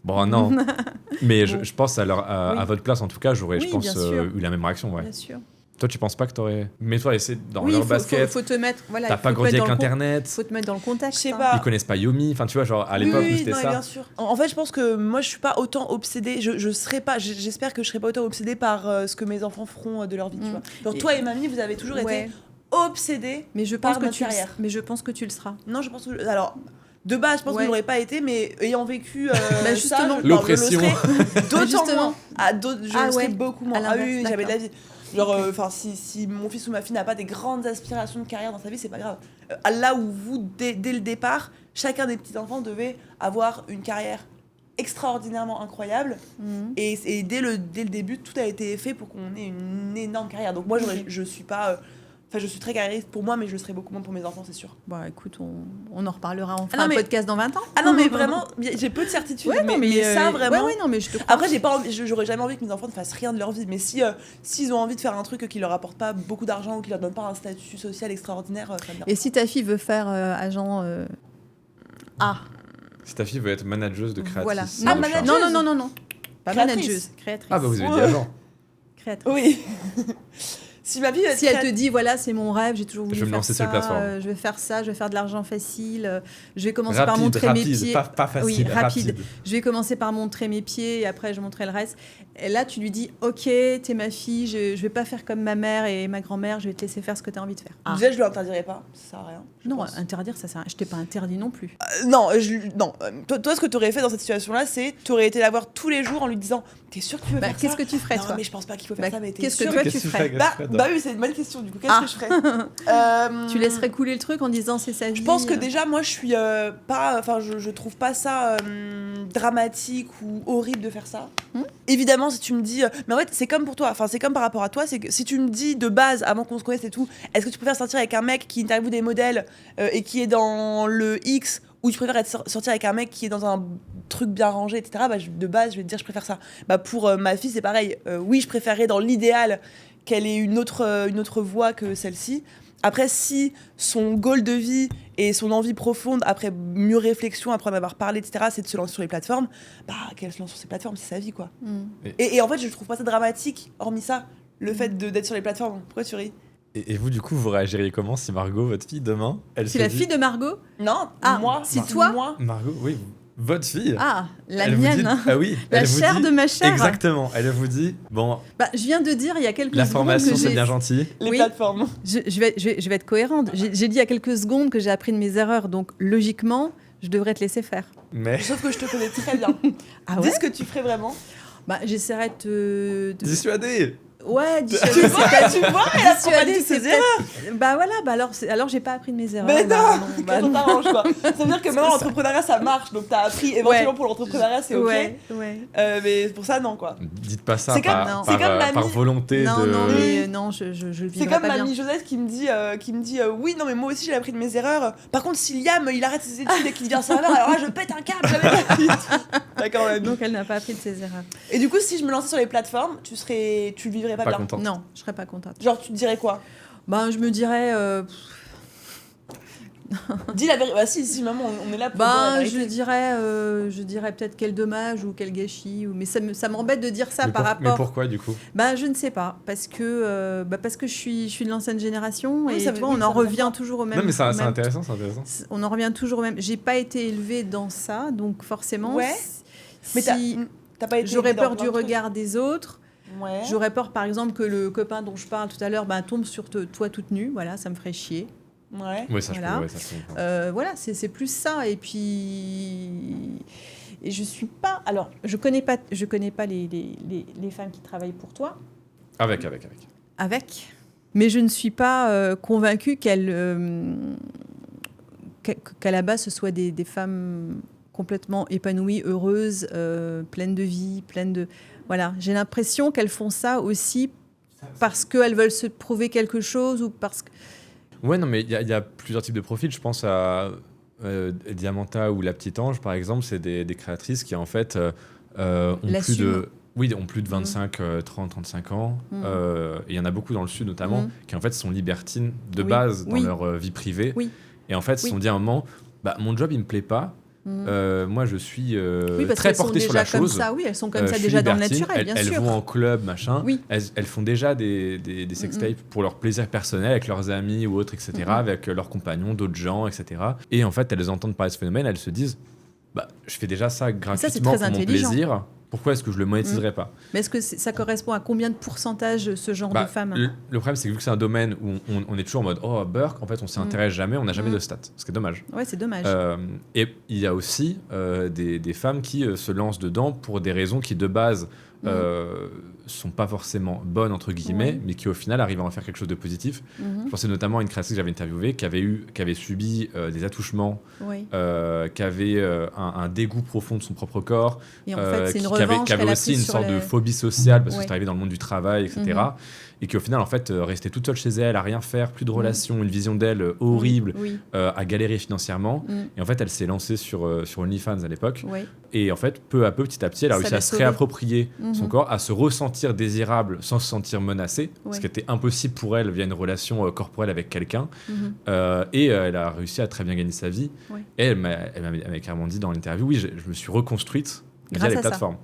Bon, non. Mais je pense à votre place, en tout cas, j'aurais, je pense, eu la même réaction. Ouais. Bien sûr. Toi, tu penses pas que t'aurais. Mais toi, c'est dans leur basket. Faut te mettre. Voilà, t'as pas grandi avec Internet. Faut te mettre dans le contexte. Je sais pas. Ils connaissent pas Yomi. Enfin, tu vois, genre à l'époque où c'était ça. Bien sûr. En fait, je pense que moi, je suis pas autant obsédée. Je serais pas. J'espère que je serais pas autant obsédée par ce que mes enfants feront de leur vie. Tu vois. Genre, toi et mamie, vous avez toujours été obsédés par notre carrière. Mais je pense que tu le seras. Non, je pense que. Alors. De base, je pense que je n'aurais pas été, mais ayant vécu justement, ça, l'oppression. D'autant moins. Je serais beaucoup moins. Ah oui, j'avais de la vie. Genre, si mon fils ou ma fille n'a pas des grandes aspirations de carrière dans sa vie, c'est pas grave. Là où vous, dès le départ, chacun des petits-enfants devait avoir une carrière extraordinairement incroyable. Et dès le début, tout a été fait pour qu'on ait une énorme carrière. Donc moi, je suis pas... Enfin, je suis très carriériste pour moi, mais je le serai beaucoup moins pour mes enfants, c'est sûr. Bah écoute, on en reparlera, on fera un podcast dans 20 ans. Ah non, mais vraiment, j'ai peu de certitude. Ouais, mais ça, vraiment... Ouais, non, mais je te crois. Après, j'aurais jamais envie que mes enfants ne fassent rien de leur vie. Mais s'ils ont envie de faire un truc qui leur apporte pas beaucoup d'argent ou qui leur donne pas un statut social extraordinaire, ça me dérange. Et si ta fille veut faire agent Si ta fille veut être manageuse de créatrice. Voilà. Non. Pas manageuse, créatrice. Ah bah vous avez dit agent. Créatrice. Oui. Si ma vie elle te dit voilà, c'est mon rêve, j'ai toujours voulu me lancer sur les plateformes. Je vais faire ça, je vais faire de l'argent facile, je vais commencer par montrer mes pieds. Pas facile, oui, rapide. Je vais commencer par montrer mes pieds et après je montrerai le reste. Et là, tu lui dis OK, t'es ma fille, je vais pas faire comme ma mère et ma grand-mère, je vais te laisser faire ce que t'as envie de faire. Déjà, je lui interdirais pas, ça sert à rien. Non, interdire, ça sert à rien. Je t'ai pas interdit non plus. Non. Toi, ce que t'aurais fait dans cette situation-là, c'est t'aurais été la voir tous les jours en lui disant t'es sûr que tu veux faire ça? Qu'est-ce que tu ferais, toi? Non, mais je pense pas qu'il faut faire ça, mais qu'est-ce que toi tu ferais? Bah oui, c'est une bonne question, du coup, qu'est-ce que je ferais? Tu laisserais couler le truc en disant c'est sa vie? Je pense que déjà, moi, je suis pas... Enfin, je trouve pas ça dramatique ou horrible de faire ça. Évidemment, si tu me dis... mais en fait, c'est comme pour toi, enfin, c'est comme par rapport à toi, c'est que si tu me dis de base, avant qu'on se connaisse et tout, est-ce que tu préfères sortir avec un mec qui interviewe des modèles et qui est dans le X, ou tu préfères sortir avec un mec qui est dans un truc bien rangé, etc. Bah, de base, je vais te dire, je préfère ça. Bah, pour ma fille, c'est pareil. Oui, je préférerais dans l'idéal qu'elle ait une autre voie que celle-ci. Après, si son goal de vie et son envie profonde, après mûre réflexion, après m'avoir parlé, etc., c'est de se lancer sur les plateformes, bah, qu'elle se lance sur ces plateformes, c'est sa vie, quoi. Et en fait, je trouve pas ça dramatique, hormis ça, le fait d'être sur les plateformes. Pourquoi tu ris? Et vous, du coup, vous réagiriez comment si Margot, votre fille, demain, c'est la fille de Margot? Non, moi. C'est toi? Margot, oui. Votre fille. Ah, la elle mienne. Dit, ah oui. La chair de ma chair. Exactement. Elle vous dit, bon. Bah, je viens de dire il y a quelques secondes. La formation, c'est bien gentil. Les plateformes. Je vais être cohérente. J'ai dit il y a quelques secondes que j'ai appris de mes erreurs. Donc, logiquement, je devrais te laisser faire. Mais... Sauf que je te connais très bien. Ah ouais? Dis ce que tu ferais vraiment. Bah, j'essaierai de te... Dissuader. Ouais, dissuader. Tu vois, elle a dissuader ses erreurs. Bah voilà, alors j'ai pas appris de mes erreurs. Mais non, ça t'arrange, quoi. Ça veut dire que maintenant l'entrepreneuriat ça marche, donc t'as appris éventuellement pour l'entrepreneuriat, c'est ok. Ouais. Mais pour ça, non, quoi. Dites pas ça par volonté de. Non, je le vivrai c'est comme pas mamie Josette qui me dit oui, non, mais moi aussi j'ai appris de mes erreurs. Par contre, si Liam il arrête ses études et qu'il devient serveur, alors là je pète un câble, j'avais pas appris. D'accord, ouais. Donc elle n'a pas appris de ses erreurs. Et du coup, si je me lançais sur les plateformes, tu le vivrais pas bien. Contente. Non, je serais pas contente. Genre, tu te dirais quoi? Ben, je me dirais. Dis la vérité. Bah, si, maman, on est là pour. Je dirais peut-être quel dommage ou quel gâchis. Mais ça m'embête de dire ça par rapport. Mais pourquoi, du coup? Ben, je ne sais pas. Parce que je suis de l'ancienne génération. Oui, et on en revient toujours au même. Non, mais c'est intéressant, c'est intéressant. On en revient toujours au même. J'ai pas été élevée dans ça, donc forcément. Ouais. Mais t'as pas été. J'aurais peur du regard des autres. Ouais. J'aurais peur, par exemple, que le copain dont je parle tout à l'heure tombe sur toi toute nue. Voilà, ça me ferait chier. Ouais. Oui, ça voilà. je peux. Voilà, c'est plus ça. Et puis, je suis pas. Alors, je connais pas les femmes qui travaillent pour toi. Avec. Mais je ne suis pas convaincue qu'à la base ce soit des femmes complètement épanouies, heureuses, pleines de vie, pleines de. Voilà, j'ai l'impression qu'elles font ça aussi parce qu'elles veulent se prouver quelque chose ou parce que... Ouais, non, mais il y a plusieurs types de profils. Je pense à Diamanta ou La Petite Ange, par exemple. C'est des créatrices qui, en fait, ont plus de 25, 30, 35 ans. Il y en a beaucoup dans le Sud, notamment, qui, en fait, sont libertines de base dans leur vie privée. Et en fait, se sont dit à un moment, mon job, il me plaît pas. Moi, je suis très portée sur la chose. Ça, elles sont comme ça déjà dans le naturel, bien sûr. Elles vont en club, machin. Elles font déjà des sextapes pour leur plaisir personnel avec leurs amis ou autres, etc., avec leurs compagnons, d'autres gens, etc. Et en fait, elles entendent parler de ce phénomène, elles se disent, je fais déjà ça gratuitement pour mon plaisir. Pourquoi est-ce que je le monétiserais pas ? Mais est-ce que ça correspond à combien de pourcentage ce genre de femmes ? Le problème, c'est que vu que c'est un domaine où on est toujours en mode Burk, en fait, on s'y intéresse jamais, on n'a jamais de stats, ce qui est dommage. Ouais, c'est dommage. Et il y a aussi des femmes qui se lancent dedans pour des raisons qui, de base, sont pas forcément bonnes, entre guillemets, mais qui, au final, arrivent à en faire quelque chose de positif. Je pensais notamment à une créatrice que j'avais interviewée qui avait subi des attouchements, qui avait un dégoût profond de son propre corps, et en fait, c'est une qui avait aussi une sorte de phobie sociale parce que c'est arrivé dans le monde du travail, etc. Et qui, au final, en fait, restait toute seule chez elle, à rien faire, plus de relations, une vision d'elle horrible, à galérer financièrement. Et en fait, elle s'est lancée sur OnlyFans à l'époque. Et en fait, peu à peu, petit à petit, elle a réussi à se réapproprier son corps, à se ressentir désirable sans se sentir menacée, ce qui était impossible pour elle via une relation corporelle avec quelqu'un. Et elle a réussi à très bien gagner sa vie. Et elle m'avait carrément dit dans l'interview, oui, je me suis reconstruite via les plateformes.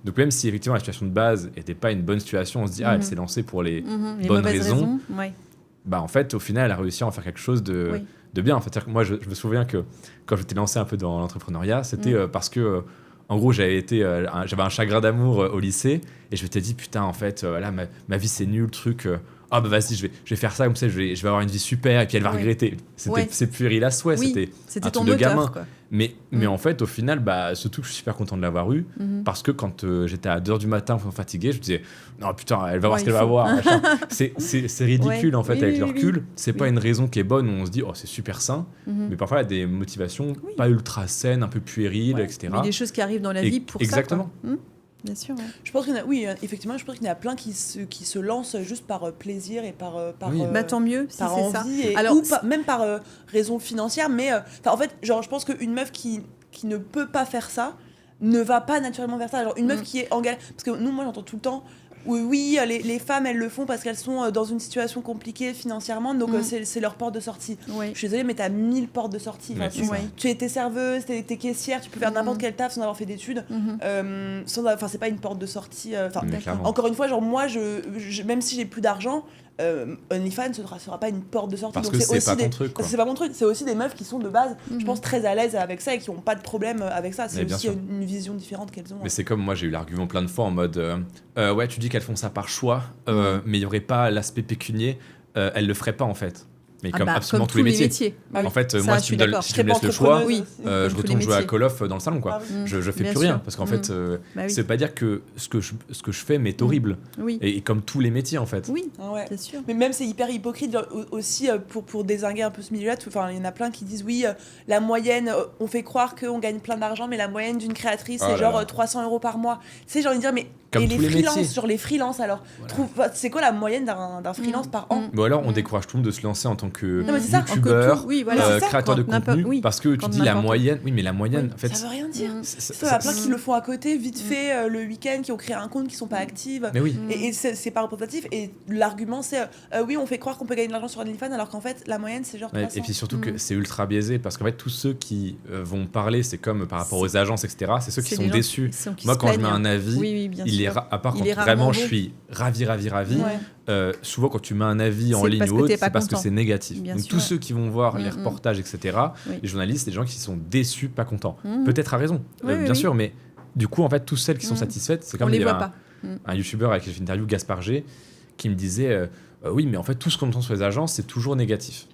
Donc même si effectivement la situation de base n'était pas une bonne situation, on se dit elle s'est lancée pour les bonnes raisons. En fait, au final, elle a réussi à en faire quelque chose de bien. En fait, moi, je me souviens que quand je m'étais lancé un peu dans l'entrepreneuriat, c'était parce que en gros, j'avais un chagrin d'amour au lycée et je m'étais dit putain, en fait, là, ma vie c'est nul, truc. Vas-y, je vais faire ça comme ça, je vais avoir une vie super et puis elle va regretter. C'est puéril à souhait, c'était un truc de gamin. Quoi. Mais en fait, au final, surtout que je suis super content de l'avoir eu parce que quand j'étais à 2h du matin fatigué, je me disais non putain, elle va voir ce qu'elle va voir. C'est ridicule en fait avec le recul. C'est pas une raison qui est bonne où on se dit c'est super sain, mais parfois il y a des motivations pas ultra saines, un peu puériles, etc. Mais des choses qui arrivent dans la vie pour exactement. ça. Exactement. Bien sûr. Je pense qu'il y en a, effectivement, je pense qu'il y en a plein qui se lancent juste par plaisir et par tant mieux si par c'est envie ça. Et, alors, même par raison financière, mais en fait, genre, je pense qu'une meuf qui ne peut pas faire ça ne va pas naturellement vers ça. Alors, une meuf qui est en galère, parce que moi j'entends tout le temps oui, les femmes elles le font parce qu'elles sont dans une situation compliquée financièrement, donc c'est leur porte de sortie. Je suis désolée, mais t'as 1000 portes de sortie. Tu étais serveuse, t'es caissière, tu peux faire n'importe quel taf sans avoir fait d'études. C'est pas une porte de sortie. Encore une fois, genre moi, même si j'ai plus d'argent, OnlyFans ne sera pas une porte de sortie. Parce que c'est pas ton truc. Parce que c'est pas mon truc. C'est aussi des meufs qui sont de base, je pense, très à l'aise avec ça et qui n'ont pas de problème avec ça. C'est aussi une vision différente qu'elles ont. Mais c'est comme moi, j'ai eu l'argument plein de fois en mode ouais, tu dis qu'elles font ça par choix, mais il n'y aurait pas l'aspect pécunier, elles le feraient pas en fait. Mais comme absolument tous les métiers. En fait, moi, si tu me laisses le choix, je retourne jouer à Call of dans le salon, quoi. Je fais plus rien parce qu'en fait, ça veut pas dire que ce que je fais m'est horrible. Et comme tous les métiers, en fait. Oui, c'est sûr. Mais même c'est hyper hypocrite aussi pour dézinguer un peu ce milieu-là. Il y en a plein qui disent oui, la moyenne, on fait croire qu'on gagne plein d'argent, mais la moyenne d'une créatrice, c'est genre 300 € par mois. Tu sais, j'ai envie de dire, mais et les freelances alors, c'est quoi la moyenne d'un freelance par an? Bon alors, on décourage tout le monde de se lancer en tant que youtubeur, créateur de contenu, parce que tu dis la moyenne. Oui, mais la moyenne, en fait, ça veut rien dire. Il y en a plein qui le font à côté, vite fait, le week-end, qui ont créé un compte, qui sont pas actives. Mais oui. Et c'est pas représentatif. Et l'argument, c'est oui, on fait croire qu'on peut gagner de l'argent sur OnlyFans, alors qu'en fait, la moyenne, c'est genre 300. Et puis surtout que c'est ultra biaisé, parce qu'en fait, tous ceux qui vont parler, c'est comme par rapport aux agences, etc. C'est ceux qui sont déçus. Moi, quand je mets un avis, à part quand vraiment je suis ravi. Souvent, quand tu mets un avis en ligne ou autre, c'est parce que c'est négatif. Donc, tous ceux qui vont voir les reportages, etc., les journalistes, les gens qui sont déçus, pas contents. Peut-être à raison, bien sûr, mais du coup, en fait, tous celles qui sont satisfaites, c'est comme il y avait un youtubeur avec qui j'ai fait une interview, Gaspard G, qui me disait oui, mais en fait, tout ce qu'on entend sur les agences, c'est toujours négatif.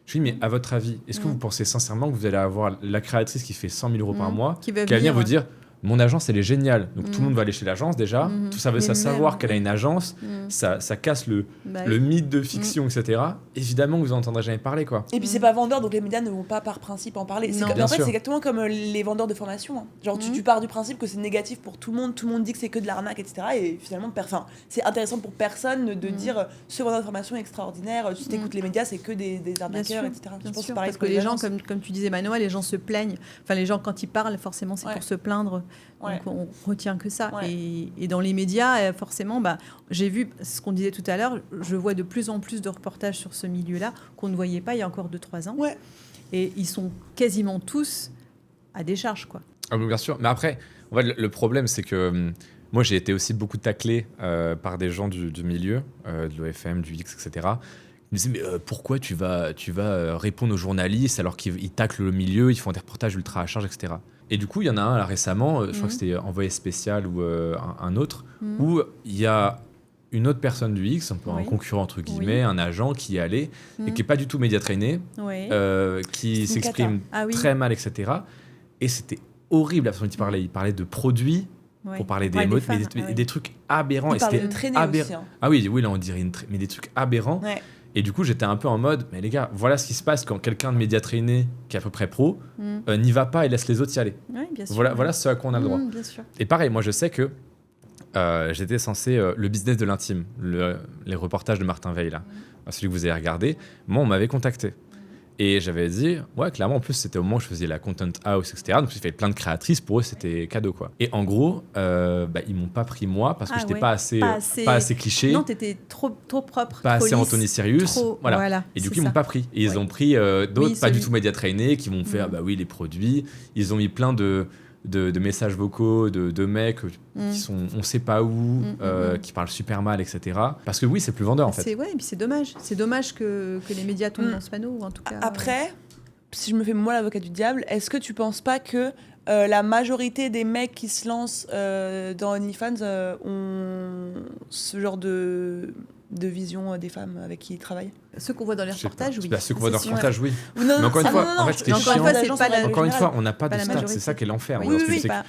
Je lui dis, mais à votre avis, est-ce que vous pensez sincèrement que vous allez avoir la créatrice qui fait 100 000 € par mois, qui va venir vous dire mon agence elle est géniale, donc tout le monde va aller chez l'agence déjà, tout ça veut savoir qu'elle a une agence, ça casse le mythe de fiction, etc. Évidemment vous n'entendrez jamais parler quoi. Et puis c'est pas vendeur, donc les médias ne vont pas par principe en parler. En fait c'est exactement comme les vendeurs de formation, hein. Genre tu pars du principe que c'est négatif pour tout le monde dit que c'est que de l'arnaque, etc. Et finalement c'est intéressant pour personne de dire ce vendeur de formation est extraordinaire, si t'écoutes les médias c'est que des arnaqueurs, etc. Bien sûr, parce que les gens, comme tu disais Manoa, les gens se plaignent, enfin les gens quand ils parlent forcément c'est pour se plaindre. Donc on retient que ça. Et dans les médias, forcément, j'ai vu ce qu'on disait tout à l'heure, je vois de plus en plus de reportages sur ce milieu-là qu'on ne voyait pas il y a encore 2-3 ans. Ouais. Et ils sont quasiment tous à décharge, quoi. Ah, bien sûr. Mais après, en fait, le problème, c'est que moi, j'ai été aussi beaucoup taclé par des gens du milieu, de l'OFM, du X, etc. Ils me disaient, mais pourquoi tu vas répondre aux journalistes alors qu'ils taclent le milieu, ils font des reportages ultra à charge, etc. Et du coup, il y en a un là, récemment, je crois que c'était Envoyé spécial ou un autre, où il y a une autre personne du X, un peu un concurrent entre guillemets, un agent qui est allé et qui n'est pas du tout média traîné, qui s'exprime très mal, etc. Et c'était horrible la façon dont il parlait de produits, pour parler des mots, mais des trucs aberrants. Il parlait de traîner aussi. Hein. Ah oui, là on dirait mais des trucs aberrants. Ouais. Et du coup, j'étais un peu en mode, mais les gars, voilà ce qui se passe quand quelqu'un de média traîné, qui est à peu près pro, n'y va pas et laisse les autres y aller. Ouais, bien sûr, voilà ce à quoi on a le droit. Bien sûr. Et pareil, moi je sais que j'étais censé, le business de l'intime, les reportages de Martin Veil, là, celui que vous avez regardé, moi on m'avait contacté. Et j'avais dit, clairement, en plus, c'était au moment où je faisais la content house, etc. Donc, j'ai fait plein de créatrices. Pour eux, c'était cadeau, quoi. Et en gros, ils m'ont pas pris moi parce que j'étais pas assez cliché. Non, t'étais trop propre. Pas trop assez lisse, Anthony Serious. Voilà. Et du coup, ils m'ont pas pris. Et ils ont pris d'autres, pas du tout média traînés, qui m'ont fait, les produits. Ils ont mis plein de messages vocaux de mecs qui sont on sait pas où, qui parlent super mal, etc. Parce que oui, c'est plus vendeur en fait. Et puis c'est dommage. C'est dommage que les médias tombent dans ce panneau, ou en tout cas. Après, si je me fais moi l'avocat du diable, est-ce que tu penses pas que la majorité des mecs qui se lancent dans OnlyFans ont ce genre de vision des femmes avec qui ils travaillent? Ceux qu'on voit dans les reportages, oui. Ceux qu'on voit dans les reportages, oui. Non, mais encore une fois, en fait, ce qui est chiant, encore une fois, on n'a pas de stats, c'est ça qui est l'enfer.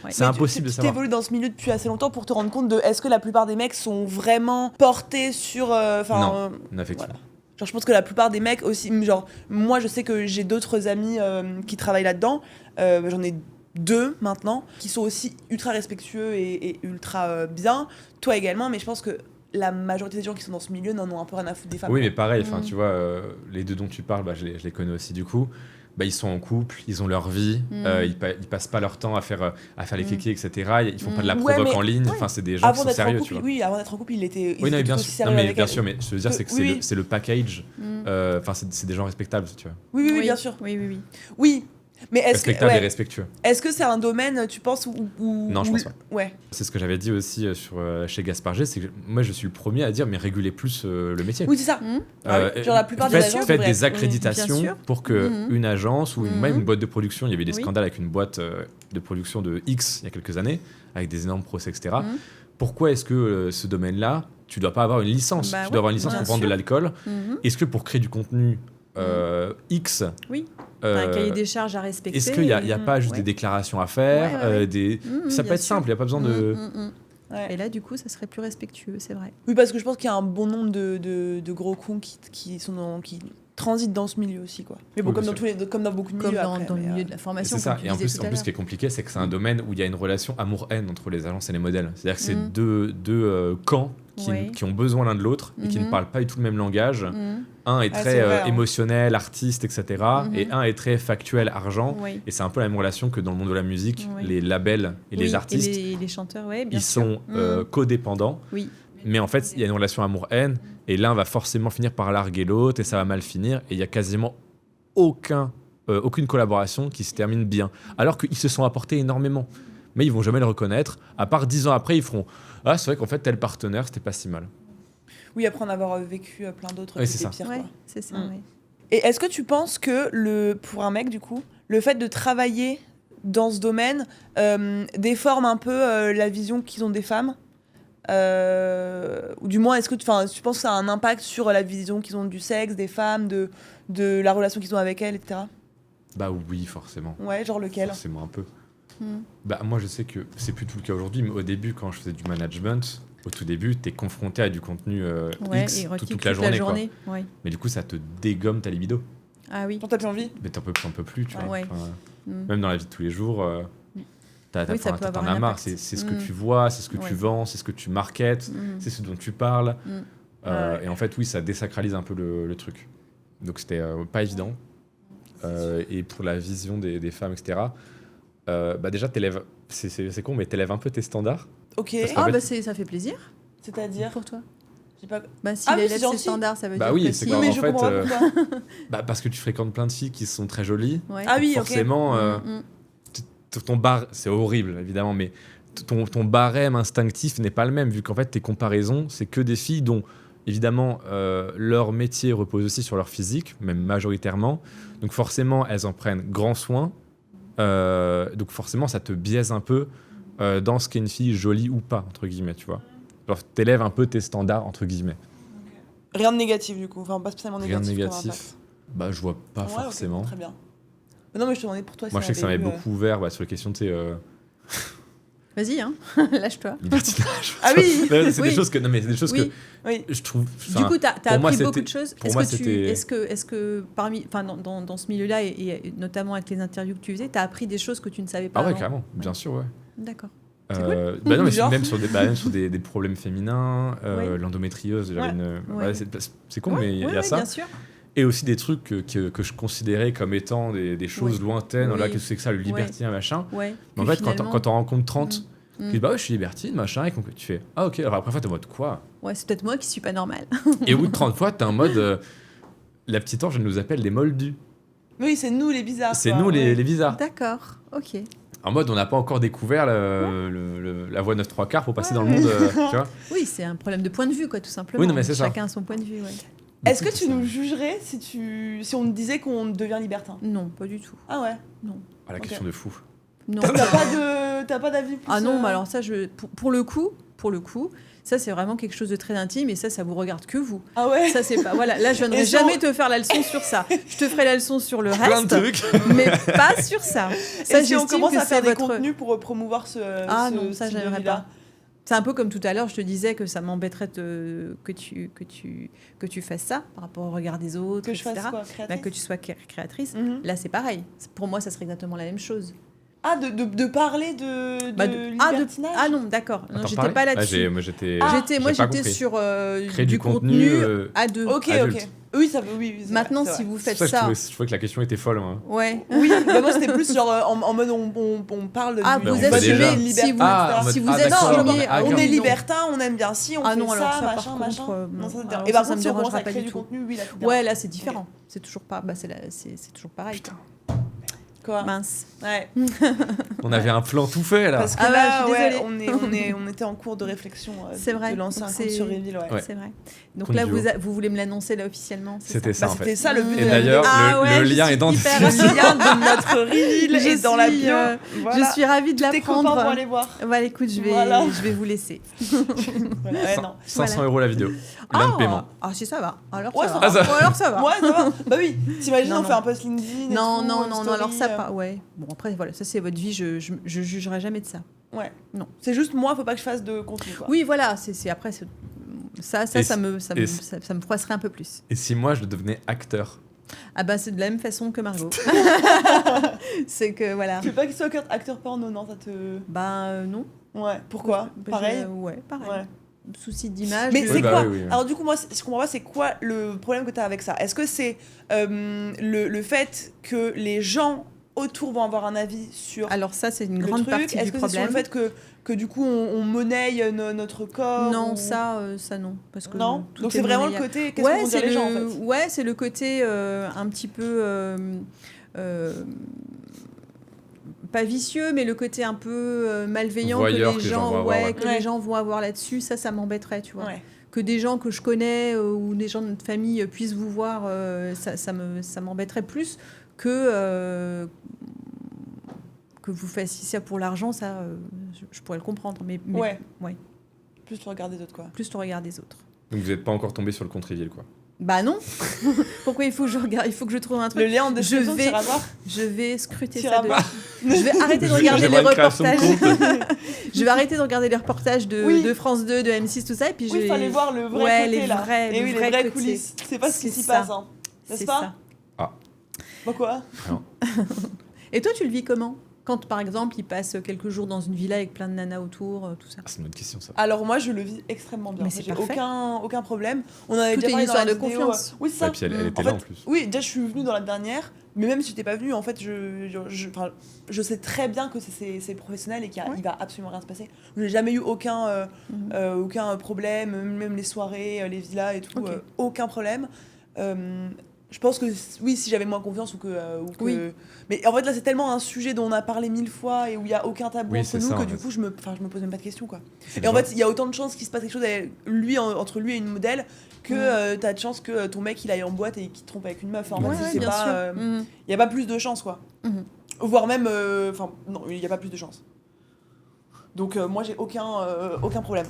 C'est impossible de savoir. Tu évolues dans ce milieu depuis assez longtemps pour te rendre compte de est-ce que la plupart des mecs sont vraiment portés sur... non, effectivement. Voilà. Genre, je pense que la plupart des mecs aussi... Genre, moi, je sais que j'ai d'autres amis qui travaillent là-dedans. J'en ai 2 maintenant, qui sont aussi ultra respectueux et ultra bien. Toi également, mais je pense que la majorité des gens qui sont dans ce milieu n'en ont un peu rien à foutre des femmes. Oui, mais pareil, tu vois, les 2 dont tu parles, je les connais aussi du coup. Ils sont en couple, ils ont leur vie, ils passent pas leur temps à faire les kékés, etc. Ils font pas de la provoque en ligne. Enfin, c'est des gens qui sont sérieux, tu vois. Oui, avant d'être en couple, il était oui, non, bien sûr. Non, mais bien sûr, mais je veux dire, c'est que c'est le package. Enfin, c'est des gens respectables, tu vois. Oui, bien sûr. Oui. Mais respectable et respectueux. Est-ce que c'est un domaine, tu penses, où Non, je pense pas. Ouais. C'est ce que j'avais dit aussi chez Gaspard G, c'est que moi je suis le premier à dire mais régulez plus le métier. Oui, c'est ça. Genre la plupart des agences faites des accréditations pour que une agence ou même une boîte de production, il y avait des scandales avec une boîte de production de X il y a quelques années avec des énormes procès, etc. Pourquoi est-ce que ce domaine-là, tu dois pas avoir une licence? Tu dois avoir une licence pour vendre de l'alcool. Est-ce que pour créer du contenu X, un cahier des charges à respecter. Est-ce qu'il n'y a pas juste des déclarations à faire ça peut être simple, il n'y a pas besoin de... Et là, du coup, ça serait plus respectueux, c'est vrai. Oui, parce que je pense qu'il y a un bon nombre de gros cons qui transitent dans ce milieu aussi, quoi. Mais bon, comme dans beaucoup de milieux. Dans le milieu de la formation. C'est ça, et en plus, ce qui est compliqué, c'est que c'est un domain où il y a une relation amour-haine entre les agences et les modèles. C'est-à-dire que c'est deux camps qui ont besoin l'un de l'autre et qui ne parlent pas du tout le même langage. Un est très émotionnel, artiste, etc. Et un est très factuel, argent. Et c'est un peu la même relation que dans le monde de la musique, les labels et les artistes. Et les chanteurs, bien ils sûr. sont codépendants. Oui. Mais en fait, il y a une relation amour-haine. Et l'un va forcément finir par larguer l'autre et ça va mal finir. Et il n'y a quasiment aucune collaboration qui se termine bien. Alors qu'ils se sont apportés énormément. Mais ils ne vont jamais le reconnaître. À part 10 ans après, ils feront « Ah, c'est vrai qu'en fait, tel partenaire, c'était pas si mal. » Oui, après en avoir vécu plein d'autres, c'est pire. Ouais, c'est ça, oui. Et est-ce que tu penses que, pour un mec, du coup, le fait de travailler dans ce domaine déforme un peu la vision qu'ils ont des femmes ou du moins, est-ce que tu penses que ça a un impact sur la vision qu'ils ont du sexe, des femmes, de la relation qu'ils ont avec elles, etc. Bah oui, forcément. Ouais, genre lequel? Forcément un peu. Bah, moi, je sais que c'est plus tout le cas aujourd'hui, mais au début, quand je faisais du management, au tout début, t'es confronté à du contenu X toute la journée. Quoi. Ouais. Mais du coup, ça te dégomme ta libido. Ah oui. T'as plus envie. Mais t'en peux plus, tu vois. Ouais. Même dans la vie de tous les jours, t'en as marre. C'est ce que tu vois, c'est ce que tu vends, c'est ce que tu marketes, c'est ce dont tu parles. Et en fait, oui, ça désacralise un peu le truc. Donc, c'était pas évident. Et pour la vision des femmes, etc., déjà, t'élèves, c'est con, mais t'élèves un peu tes standards. Ok. Ça fait plaisir. C'est-à-dire pour toi. J'ai pas... s'il élève ses standards, ça veut dire oui, que c'est si... quand mais en je fait, comprends pas pourquoi. parce que tu fréquentes plein de filles qui sont très jolies. Ouais. Ah oui, forcément, ton bar, c'est horrible, évidemment, mais ton barème instinctif n'est pas le même, vu qu'en fait, tes comparaisons, c'est que des filles dont, évidemment, leur métier repose aussi sur leur physique, même majoritairement. Donc forcément, elles en prennent grand soin. Donc forcément, ça te biaise un peu dans ce qu'est une fille jolie ou pas, entre guillemets, tu vois. Alors, t'élèves un peu tes standards, entre guillemets. Rien de négatif, du coup. Enfin, pas spécialement négatif. Rien de négatif. Bah, je vois pas forcément. Okay, très bien. Mais non, mais je te demandais pour toi. Moi, je sais que ça m'avait beaucoup ouvert sur les questions de tes... Vas-y, lâche-toi. Libertinage. Ah oui. C'est des choses que... Non, mais c'est des choses que je trouve... Du coup, t'as appris beaucoup de choses. Est-ce que parmi... Enfin, dans ce milieu-là, et notamment avec les interviews que tu faisais, t'as appris des choses que tu ne savais pas avant. Carrément. Bien sûr, ouais. D'accord. Non, mais même sur des problèmes féminins, l'endométriose, c'est con, mais il y a ça. Bien sûr. Et aussi des trucs que je considérais comme étant des choses lointaines, là, que c'est que ça, le libertinage, machin. Ouais. Mais en fait, quand t'en rencontres 30, tu dis, je suis libertine, machin, et tu fais, ah ok, alors après fois, t'es en mode quoi ? Ouais, c'est peut-être moi qui suis pas normale. Et au bout de 30 fois, t'es en mode, la petite ange, elle nous appelle les moldus. Oui, c'est nous les bizarres. C'est nous les bizarres. D'accord, ok. En mode, on n'a pas encore découvert la voie 9/3 pour passer dans le monde, tu vois. Oui, c'est un problème de point de vue, quoi, tout simplement. Oui, non, mais c'est Chacun a son point de vue, ouais. Est-ce que tu nous jugerais si on disait qu'on devient libertin ? Non, pas du tout. Ah ouais ? Non. Ah, la question de fou. Non. T'as pas d'avis plus... Ah non, mais alors ça, pour le coup, ça c'est vraiment quelque chose de très intime et ça vous regarde que vous. Ah ouais ? Ça c'est pas... Voilà, là je viendrai jamais te faire la leçon sur ça. Je te ferai la leçon sur le reste. Plein de trucs. Mais pas sur ça. Ça, si on commence à faire des contenus pour promouvoir non, ça j'aimerais pas. C'est un peu comme tout à l'heure, je te disais que ça m'embêterait que tu fasses ça par rapport au regard des autres, etc. Que tu sois créatrice. Là, c'est pareil. Pour moi, ça serait exactement la même chose. Ah, de parler de libertinage. Ah non, d'accord. Non, j'étais pas là-dessus. Moi, j'étais sur créer du contenu à deux. Ok. Oui, ça peut. Oui. Maintenant, si vous faites ça, je trouvais que la question était folle. Moi. Ouais. Oui. Moi, c'était plus genre en mode on parle. Vous assumez si vous êtes on est libertin, on aime bien si on fait ça, machin. Et par contre, si on commence à créer du contenu, oui, là. Ouais, là, c'est différent. C'est toujours pas. C'est toujours pareil. Putain. Quoi ? Mince. Ouais. On avait un plan tout fait là. Parce que là, on était en cours de réflexion. C'est vrai. De lancer un compte sur Reveal, ouais. C'est vrai. Donc là, vous voulez me l'annoncer là officiellement. C'était ça en fait. C'était ça le but. Et d'ailleurs, le lien est dans le lien de notre Reveal et dans la bio. Je suis ravie de l'apprendre. Tes copains pour aller voir. Voilà, écoute, je vais vous laisser. 500 € la vidéo. L'un de paiement. Ah si ça va. Alors ça va. Alors ça va. Ouais, ça va. Bah oui. T'imagines, on fait un post LinkedIn. Non. Alors ça pas. Ouais. Bon après voilà, ça c'est votre vie. Je jugerai jamais de ça. Ouais. Non. C'est juste moi, faut pas que je fasse de contenu. Quoi. Oui, voilà. C'est après ça me froisserait un peu plus. Et si moi je devenais acteur? Ah bah c'est de la même façon que Margot. C'est que voilà. Tu veux pas qu'il soit acteur porno, non, ça te... Bah non. Ouais. Pourquoi? Pareil. Ouais, pareil. Ouais. Souci d'image. Mais c'est quoi? Alors du coup moi je comprends pas, c'est quoi le problème que tu as avec ça? Est-ce que c'est le fait que les gens autour vont avoir un avis sur... Alors ça c'est une grande partie du problème. Est-ce que c'est sur le fait que du coup on monnaie notre corps? Non, ça non, parce que non. Donc c'est vraiment le côté qu'est-ce que vont dire les gens en fait. Ouais, c'est le côté un petit peu pas vicieux, mais le côté un peu malveillant que les gens vont avoir là-dessus, ça m'embêterait, tu vois. Ouais. Que des gens que je connais ou des gens de notre famille puissent vous voir, ça m'embêterait plus que vous fassiez ça pour l'argent, ça, je pourrais le comprendre. Mais ouais. Plus tu regardes des autres, quoi. Plus tu regardes des autres. Donc vous n'êtes pas encore tombé sur le compte Reveal, quoi. Bah non. Pourquoi il faut que je regarde? Il faut que je trouve un truc. Le lien en description, je vais scruter ça. Je vais arrêter de regarder les reportages. Je vais arrêter de regarder les reportages de France 2, de M6, tout ça. Et puis il fallait voir le vrai côté, les là. Vrais, et oui, les vraies coulisses. C'est pas ce qui s'y passe, hein. N'est-ce pas ça. Ah. Pourquoi ? Et toi, tu le vis comment ? Quand, par exemple, il passe quelques jours dans une villa avec plein de nanas autour, tout ça. C'est une autre question, ça. Alors moi, je le vis extrêmement bien. Mais c'est J'ai parfait. aucun problème. On en avait Tout déjà est une parlé histoire dans la de vidéo, confiance. Oui, c'est ça. Et puis elle était En là fait, en plus. Oui, déjà, je suis venue dans la dernière. Mais même si tu n'étais pas venue, en fait, je sais très bien que c'est professionnel et qu'il va absolument rien se passer. Je n'ai jamais eu aucun problème, même les soirées, les villas et tout, aucun problème. Je pense que oui, si j'avais moins confiance ou que... Oui. Mais en fait, là, c'est tellement un sujet dont on a parlé 1000 fois et où il n'y a aucun tabou entre nous que du coup, je me pose même pas de questions, quoi. Et en fait, il y a autant de chances qu'il se passe quelque chose entre lui et une modèle que t'as de chances que ton mec, il aille en boîte et qu'il te trompe avec une meuf. En fait, c'est pas... Il n'y a pas plus de chances, quoi. Voire même... non, il n'y a pas plus de chances. Donc, moi, j'ai aucun problème.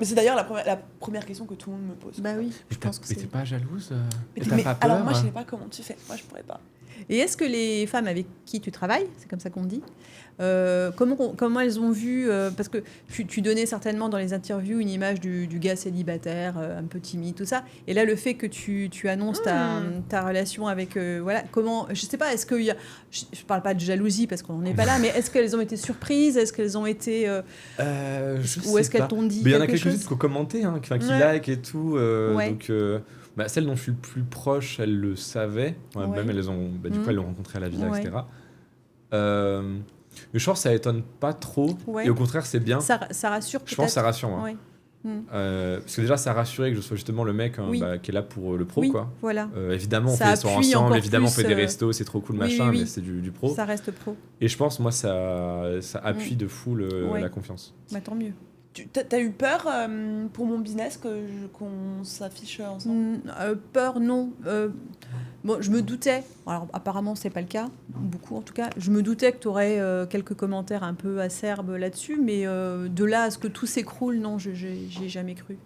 Mais c'est d'ailleurs la première question que tout le monde me pose. Bah oui, je pense que c'est... Mais t'es pas jalouse Mais t'as pas peur alors moi, je sais pas comment tu fais. Moi, je pourrais pas. Et est-ce que les femmes avec qui tu travailles, c'est comme ça qu'on dit, comment elles ont vu, parce que tu donnais certainement dans les interviews une image du gars célibataire, un peu timide, tout ça, et là le fait que tu annonces ta relation avec, voilà, comment, je sais pas, est-ce qu'il y a, je parle pas de jalousie parce qu'on n'en est pas là, mais est-ce qu'elles ont été surprises, est-ce qu'elles ont été, ou est-ce qu'elles t'ont dit mais il y en a quelque quelques-unes chose qui ont commenté, qui like et tout, Ouais. donc... celles dont je suis le plus proche, elles le savaient. Même elles ont, du coup, elles l'ont rencontré à la villa, etc. Mais je pense que ça étonne pas trop. Ouais. Et au contraire, c'est bien. Ça rassure peut-être. Je pense que ça rassure. Ouais. Parce que déjà, ça rassurait que je sois justement le mec qui est là pour le pro. Oui, quoi. Voilà. Évidemment, on Ça fait des soirs appuie ensemble. encore Évidemment, on plus, fait des restos, c'est trop cool, machin, mais c'est du pro. Ça reste pro. Et je pense, moi, ça appuie de fou la confiance. Bah, tant mieux. T'as eu peur pour mon business qu'on s'affiche ensemble ? Peur, non. Bon, je me doutais, alors apparemment c'est pas le cas, beaucoup en tout cas, je me doutais que tu aurais quelques commentaires un peu acerbes là-dessus, mais de là à ce que tout s'écroule, non, j'ai jamais cru.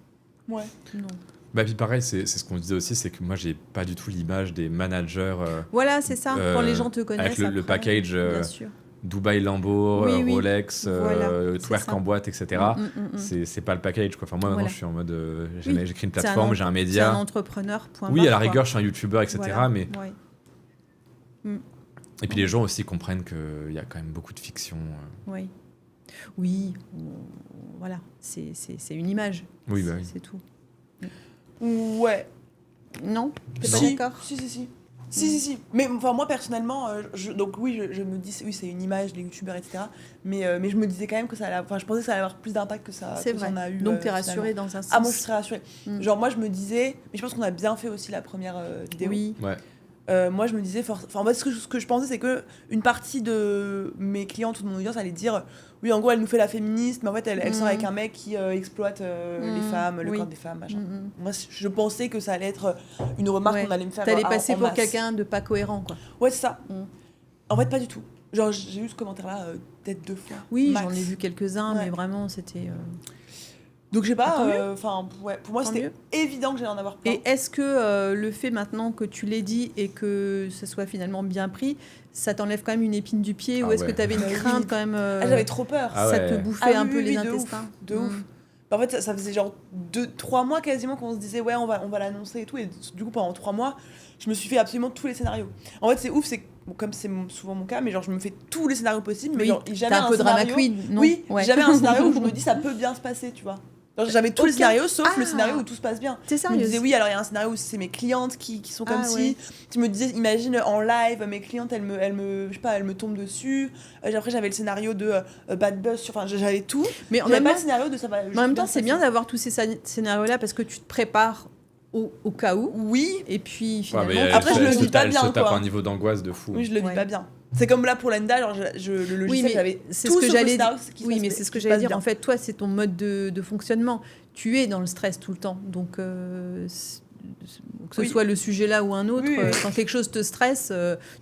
Ouais. Non. Bah, puis pareil, c'est ce qu'on disait aussi, c'est que moi, j'ai pas du tout l'image des managers. Voilà, c'est ça, quand les gens te connaissent. Avec le package. Bien sûr. Dubaï Lambo, Rolex, voilà, twerk en boîte, etc. C'est pas le package, quoi. Enfin, moi, maintenant, je suis en mode... j'écris une plateforme, j'ai un média. C'est un entrepreneur, point Oui, barre, à la rigueur, je suis un youtubeur, etc. Voilà. Mais... Et puis les gens aussi comprennent qu'il y a quand même beaucoup de fiction. Oui, voilà, c'est une image. Oui, bah oui. C'est tout. Ouais. Non, t'es pas d'accord ? Si. Mais enfin, moi, personnellement, donc oui, je me dis, oui, c'est une image, les youtubeurs, etc. Mais je me disais quand même que ça allait... Enfin, je pensais que ça allait avoir plus d'impact que ça en a eu. Donc, t'es rassurée dans un sens. Ah, moi, je suis très rassurée. Genre, moi, je me disais... Mais je pense qu'on a bien fait aussi la première vidéo. Oui. Ouais. Moi, je me disais... Enfin, en fait, ce que je pensais, c'est qu'une partie de mes clientes ou de mon audience allait dire... Oui, en gros, elle nous fait la féministe, mais en fait, elle sort avec un mec qui exploite les femmes, le corps des femmes, machin. Moi, je pensais que ça allait être une remarque qu'on allait me faire. T'allais passer pour quelqu'un de pas cohérent, quoi. Ouais, c'est ça. En fait, pas du tout. Genre, j'ai eu ce commentaire-là peut-être 2 fois. Oui, max. j'en ai vu quelques-uns, mais vraiment, c'était... Donc, je sais pas, pour moi, Tant c'était mieux. évident que j'allais en avoir plein. Et est-ce que le fait maintenant que tu l'aies dit et que ça soit finalement bien pris, ça t'enlève quand même une épine du pied, ou est-ce que tu avais une crainte quand même J'avais trop peur. Ça te bouffait un peu les intestins. De ouf. En fait, ça faisait genre 3 mois quasiment qu'on se disait ouais, on va l'annoncer et tout. Et du coup, pendant 3 mois, je me suis fait absolument tous les scénarios. En fait, c'est ouf, c'est comme c'est souvent mon cas, mais genre je me fais tous les scénarios possibles, mais genre jamais un peu drama queen, non ? Oui, jamais un scénario où je me dis ça peut bien se passer, tu vois. J'avais tous les scénarios sauf le scénario où tout se passe bien. C'est sérieux. Je me disais oui, alors il y a un scénario où c'est mes clientes qui sont comme si. Tu me disais, imagine en live, mes clientes elles me tombent dessus. Après j'avais le scénario de bad buzz, enfin j'avais tout. Mais en même pas le scénario de ça va. Mais en même temps, c'est bien d'avoir tous ces scénarios-là parce que tu te prépares au cas où. Oui. Et puis finalement, après je le vis pas bien. Ça tape un niveau d'angoisse de fou. Oui, je le vis pas bien. C'est comme là pour l'Enda, genre le logiciel, j'avais c'est tout ce que j'allais dire. Oui, mais c'est ce que j'allais dire. En fait, toi, c'est ton mode de fonctionnement. Tu es dans le stress tout le temps. Donc, que ce soit le sujet là ou un autre, quand quelque chose te stresse,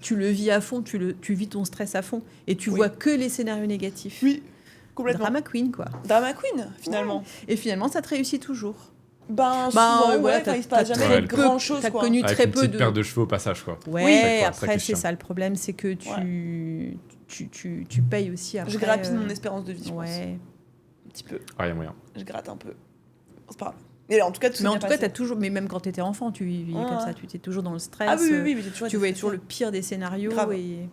tu le vis à fond, tu vis ton stress à fond. Et tu vois que les scénarios négatifs. Oui, complètement. Drama queen, quoi. Drama queen, finalement. Ouais. Et finalement, ça te réussit toujours. Souvent, il se passe jamais grand chose. T'as connu avec très une peu petite de paire de cheveux au passage, quoi. Ouais, après c'est ça le problème, c'est que tu payes aussi après. Je grappine mon espérance de vie, je pense. Ouais. Un petit peu. Ah, il y a moyen. Je gratte un peu. C'est pas grave. Mais en tout cas, t'as toujours. Mais même quand t'étais enfant, tu vivais comme ça. Tu étais toujours dans le stress. Ah oui, mais j'ai toujours. Tu voyais toujours le pire des scénarios. Et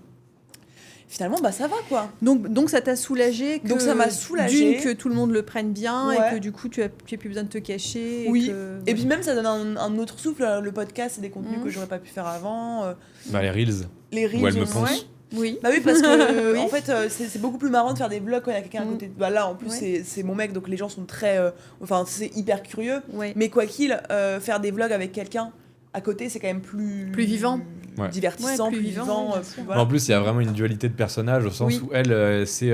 finalement, ça va, quoi. Donc ça t'a soulagé. Donc ça m'a soulagé. D'une, que tout le monde le prenne bien et que du coup, tu as plus besoin de te cacher. Oui. Et puis même, ça donne un autre souffle. Le podcast, c'est des contenus que j'aurais pas pu faire avant. Les Reels. Les Reels. Où elle me pense. Oui. Bah oui, parce que en fait, c'est beaucoup plus marrant de faire des vlogs quand il y a quelqu'un à côté. Bah là, en plus, c'est mon mec, donc les gens sont très. Enfin, c'est hyper curieux. Ouais. Mais quoi qu'il, faire des vlogs avec quelqu'un à côté, c'est quand même plus vivant. Divertissant, plus vivant. En plus, il y a vraiment une dualité de personnage au sens où elle, c'est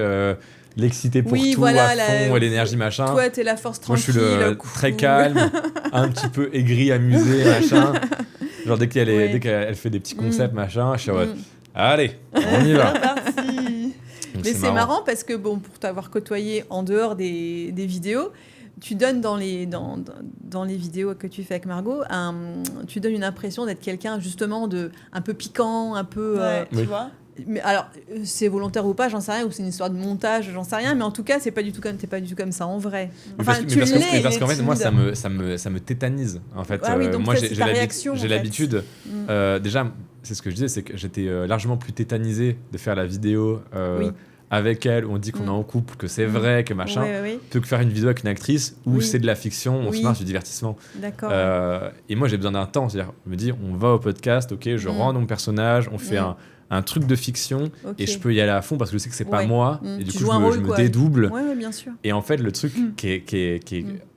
l'excité pour tout, voilà, à fond, et l'énergie, machin. Toi, t'es la force tranquille. Moi, je suis le très calme, un petit peu aigri, amusé, machin. Genre, dès qu'elle fait des petits concepts, machin, je suis en mode, allez, on y va. Mais c'est marrant parce que, pour t'avoir côtoyé en dehors des vidéos, tu donnes dans les vidéos que tu fais avec Margot, tu donnes une impression d'être quelqu'un justement un peu piquant, un peu... tu vois. Mais alors, c'est volontaire ou pas, j'en sais rien, ou c'est une histoire de montage, j'en sais rien, mais en tout cas, t'es pas du tout comme ça en vrai. Enfin, parce qu'en fait, moi, ça me tétanise. En fait, moi, j'ai l'habitude. Déjà, c'est ce que je disais, c'est que j'étais largement plus tétanisé de faire la vidéo avec elle, où on dit qu'on est en couple, que c'est vrai, que machin, plutôt que faire une vidéo avec une actrice où c'est de la fiction, on se marre, du divertissement. D'accord. Et moi, j'ai besoin d'un temps, c'est-à-dire me dire, on va au podcast, ok, je rentre mon personnage, on fait un truc de fiction et je peux y aller à fond parce que je sais que c'est pas moi et du coup je me dédouble. Ouais, bien sûr. Et en fait le truc qui est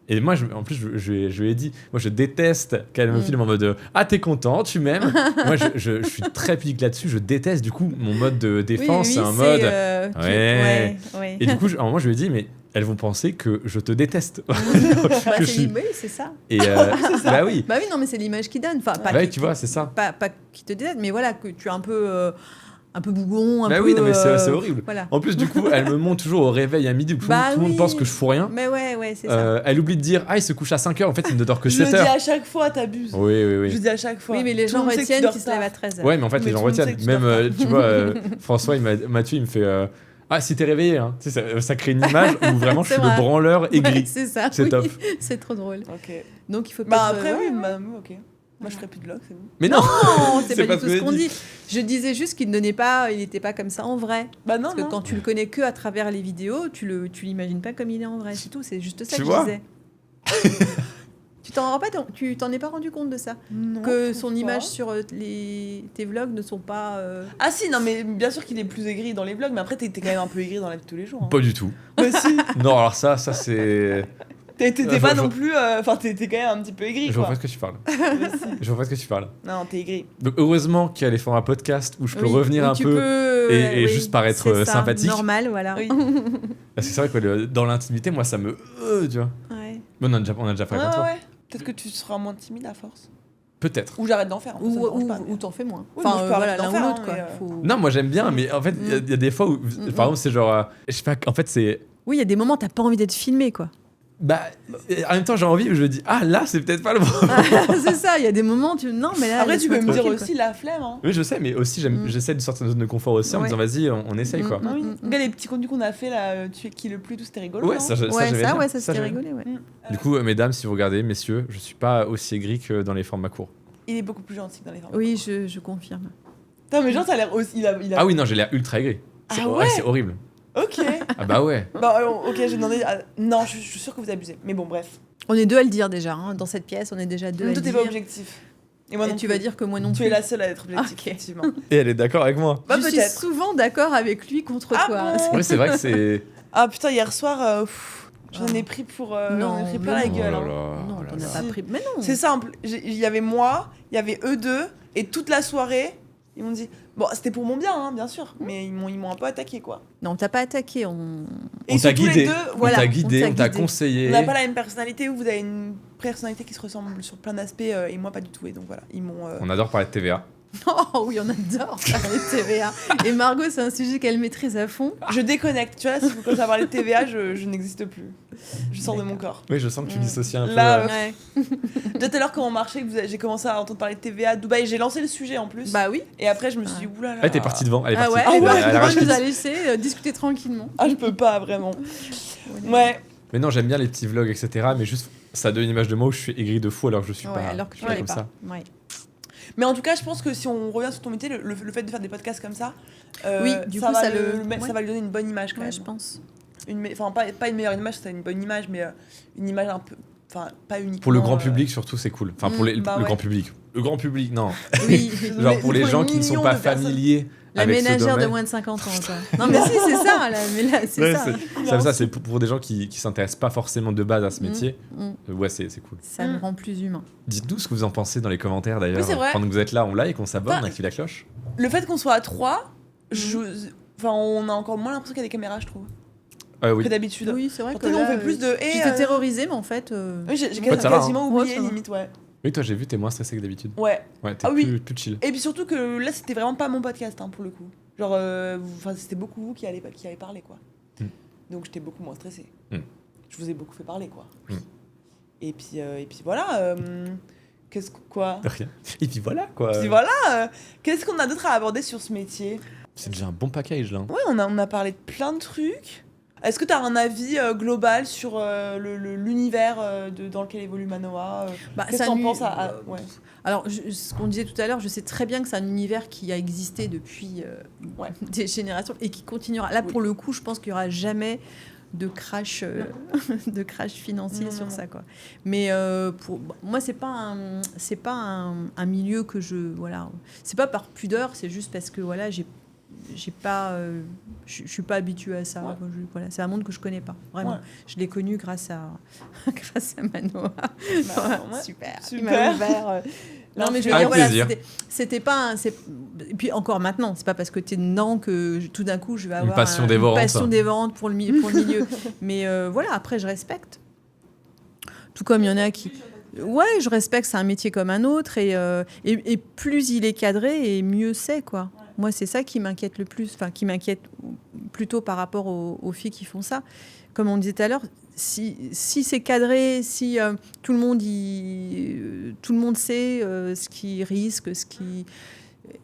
et moi en plus je lui ai dit, moi je déteste qu'elle me filme en mode t'es content, tu m'aimes. Moi je suis très pique là-dessus, je déteste du coup mon mode de défense, c'est un mode et du coup à un moment je lui ai dit mais elles vont penser que je te déteste. C'est ça. Et bah oui, non, mais c'est l'image qu'ils donnent. Enfin, tu vois, c'est ça. Pas qui te déteste, mais voilà, que tu es un peu bougon, un peu... oui, non, mais c'est horrible. Voilà. En plus, du coup, elle me montre toujours au réveil à midi où tout le monde pense que je fous rien. Mais ouais, c'est ça. Elle oublie de dire, il se couche à 5h, en fait, il ne dort que 7h. Je le dis à chaque fois, t'abuses. Oui. Je le dis à chaque fois. Oui, mais les gens retiennent qu'ils se lèvent à 13h. Ouais, mais en fait, les gens retiennent. Même, tu vois, François, Mathieu, il me fait... si t'es réveillé, hein. Tu sais, ça crée une image où vraiment je suis le branleur aigri. C'est ça. C'est top. C'est trop drôle. Ok. Donc il faut pas. Après, ok. Moi, je ferai plus de vlog, c'est bon. Mais non, c'est pas du tout ce qu'on dit. Je disais juste qu'il n'était pas comme ça en vrai. Bah non. Parce que quand tu le connais que à travers les vidéos, tu l'imagines pas comme il est en vrai. C'est tout. C'est juste ça que je disais. Tu t'en es pas rendu compte de ça? Non, que son image sur tes vlogs ne sont pas... Ah si, non, mais bien sûr qu'il est plus aigri dans les vlogs, mais après, t'es quand même un peu aigri dans la vie de tous les jours. Hein. Pas du tout. Mais si. Non, alors ça c'est... T'es pas non plus... Enfin, t'es quand même un petit peu aigri, Je vois pas ce que tu parles. Je vois pas ce que tu parles. Non, t'es aigri. Donc heureusement qu'il y a les formats podcast où je peux revenir un peu et juste paraître sympathique. Normal, voilà. Oui. Parce que c'est vrai que dans l'intimité, moi, ça me... tu vois. Ouais. On a déjà parlé comme toi. Ouais. Peut-être que tu seras moins timide à force. Peut-être. Ou j'arrête d'en faire. Ou t'en fais moins. Oui, enfin, voilà, l'un ou l'autre, quoi. Non, moi j'aime bien, mais en fait, il y a des fois où, par exemple, c'est genre... je sais pas, en fait, c'est... Oui, il y a des moments où t'as pas envie d'être filmé, quoi. Bah, en même temps, j'ai envie où je dis, là, c'est peut-être pas le bon. C'est ça, il y a des moments où non, mais là... Après, tu peux me dire aussi la flemme. Hein. Oui, je sais, mais aussi, j'essaie de sortir de zone de confort aussi en me disant, vas-y, on essaye, quoi. Regarde les petits contenus qu'on a fait là, tu es qui le plus, tout c'était rigolo. Ouais, ça c'était rigolé, ouais. Du coup, mesdames, si vous regardez, messieurs, je suis pas aussi aigri que dans les formats courts. Il est beaucoup plus gentil que dans les formats courts. Oui, je confirme. Non, mais genre, ça a l'air aussi... Ah oui, non, j'ai l'air ultra aigri. C'est horrible. Ok. Ah bah ouais. Ok, j'ai demandé... Non, je suis sûre que vous abusez. Mais bon, bref. On est deux à le dire déjà, hein. Dans cette pièce, on est déjà deux à le dire. Toi, t'es pas objectif. Et moi non tu vas dire que moi non plus. Tu es la seule à être objectif, effectivement. Et elle est d'accord avec moi. Je suis souvent d'accord avec lui contre toi. Bon oui, c'est vrai que c'est... Ah putain, hier soir, j'en ai pris pour... non, j'en ai pris plein la gueule. Non, t'en as pas pris... Mais non. C'est simple. Il y avait moi, il y avait eux deux, et toute la soirée, ils m'ont dit... Bon, c'était pour mon bien, hein, bien sûr, mais ils m'ont un peu attaqué, quoi. Non, on t'a pas attaqué, on t'a guidé, on t'a conseillé. On n'a pas la même personnalité, vous avez une personnalité qui se ressemble sur plein d'aspects, et moi pas du tout, et donc voilà, ils m'ont... On adore parler de TVA. Oh oui, on adore parler de TVA. Et Margot, c'est un sujet qu'elle maîtrise à fond. Je déconnecte, tu vois, si vous commencez à parler de TVA, je n'existe plus. Je sors de mon corps. Oui, je sens que tu dissocies un peu. Là, Ouais. de tout à l'heure, quand on marchait, j'ai commencé à entendre parler de TVA à Dubaï, j'ai lancé le sujet en plus. Bah oui. Et après, je me suis dit, oulala. Elle t'es partie devant. Elle est partie. ouais, Ah ouais, elle arrache nous vite. a laissé discuter tranquillement. Ah, je peux pas, vraiment. Ouais. Mais non, j'aime bien les petits vlogs, etc. Mais juste, ça donne une image de moi où je suis aigri de fou alors que je suis Ouais, pas. alors que tu pas l'es comme pas. ça. Ouais. Mais en tout cas, je pense que si on revient sur ton métier, le fait de faire des podcasts comme ça, Oui, du ça, coup, va ça ça va lui donner une bonne image quand Ouais, même. je pense. Enfin, pas une meilleure image, c'est une bonne image, mais une image un peu. Enfin, pas uniquement. Pour le grand public, surtout, c'est cool. Enfin, pour le ouais. grand public. Le grand public, non. Oui, Genre pour les gens qui ne sont millions pas de personnes. familiers. la avec ce ménagère de domaine. moins de 50 ans, ça. Non, mais si, c'est ça, là, mais là, c'est Ouais, ça. ça, c'est pour des gens qui s'intéressent pas forcément de base à ce métier. Ouais, c'est cool. Ça le rend plus humain. Dites-nous ce que vous en pensez dans les commentaires d'ailleurs. Oui, c'est vrai. Pendant que vous êtes là, on like, on s'abonne, Bah, on active la cloche. Le fait qu'on soit à 3, enfin, on a encore moins l'impression qu'il y a des caméras, je trouve, Oui. que d'habitude. Oui, c'est vrai que Pourtant, nous, là, on fait plus de. j'étais terrorisée, mais en fait... Oui, j'ai En fait, ça va, quasiment hein. oublié, Ouais, ça va. limite, ouais. Oui, toi, j'ai vu, t'es moins stressé que d'habitude. Ouais. Ouais, t'es Ah oui. plus chill. Et puis surtout que là, c'était vraiment pas mon podcast, hein, pour le coup. Genre, c'était beaucoup vous qui avez parlé, quoi. Donc, j'étais beaucoup moins stressée. Je vous ai beaucoup fait parler, quoi. Et puis voilà. Quoi Rien. Et puis voilà, quoi. Puis voilà. Qu'est-ce qu'on a d'autre à aborder sur ce métier? C'est déjà un bon package, là. Ouais, on a parlé de plein de trucs. Est-ce que tu as un avis global sur l'univers dans lequel évolue Manoa Qu'est-ce que t'en penses ouais. Alors, ce qu'on disait tout à l'heure, je sais très bien que c'est un univers qui a existé depuis des générations et qui continuera. Là, pour le coup, je pense qu'il n'y aura jamais de crash, de crash financier sur ça, quoi. Mais pour moi, c'est pas un milieu que c'est pas par pudeur, c'est juste parce que voilà, j'ai pas, je suis pas habituée à ça. Ouais. C'est un monde que je connais pas, vraiment. Ouais. Je l'ai connu grâce à Manoa. Ouais. Super. Il Super. m'a ouvert. Non, mais je veux Avec dire, voilà, plaisir. c'était pas. Et puis encore maintenant, c'est pas parce que tu es dedans que tout d'un coup je vais avoir passion dévorante. une passion dévorante pour le milieu. Mais voilà, après, je respecte. Tout comme il y en a qui. Ouais, je respecte, c'est un métier comme un autre. Et plus il est cadré, et mieux c'est, quoi. Moi, c'est ça qui m'inquiète le plus. Enfin, qui m'inquiète plutôt par rapport aux filles qui font ça. Comme on disait tout à l'heure, si c'est cadré, si tout le monde sait ce qui risque, ce qui...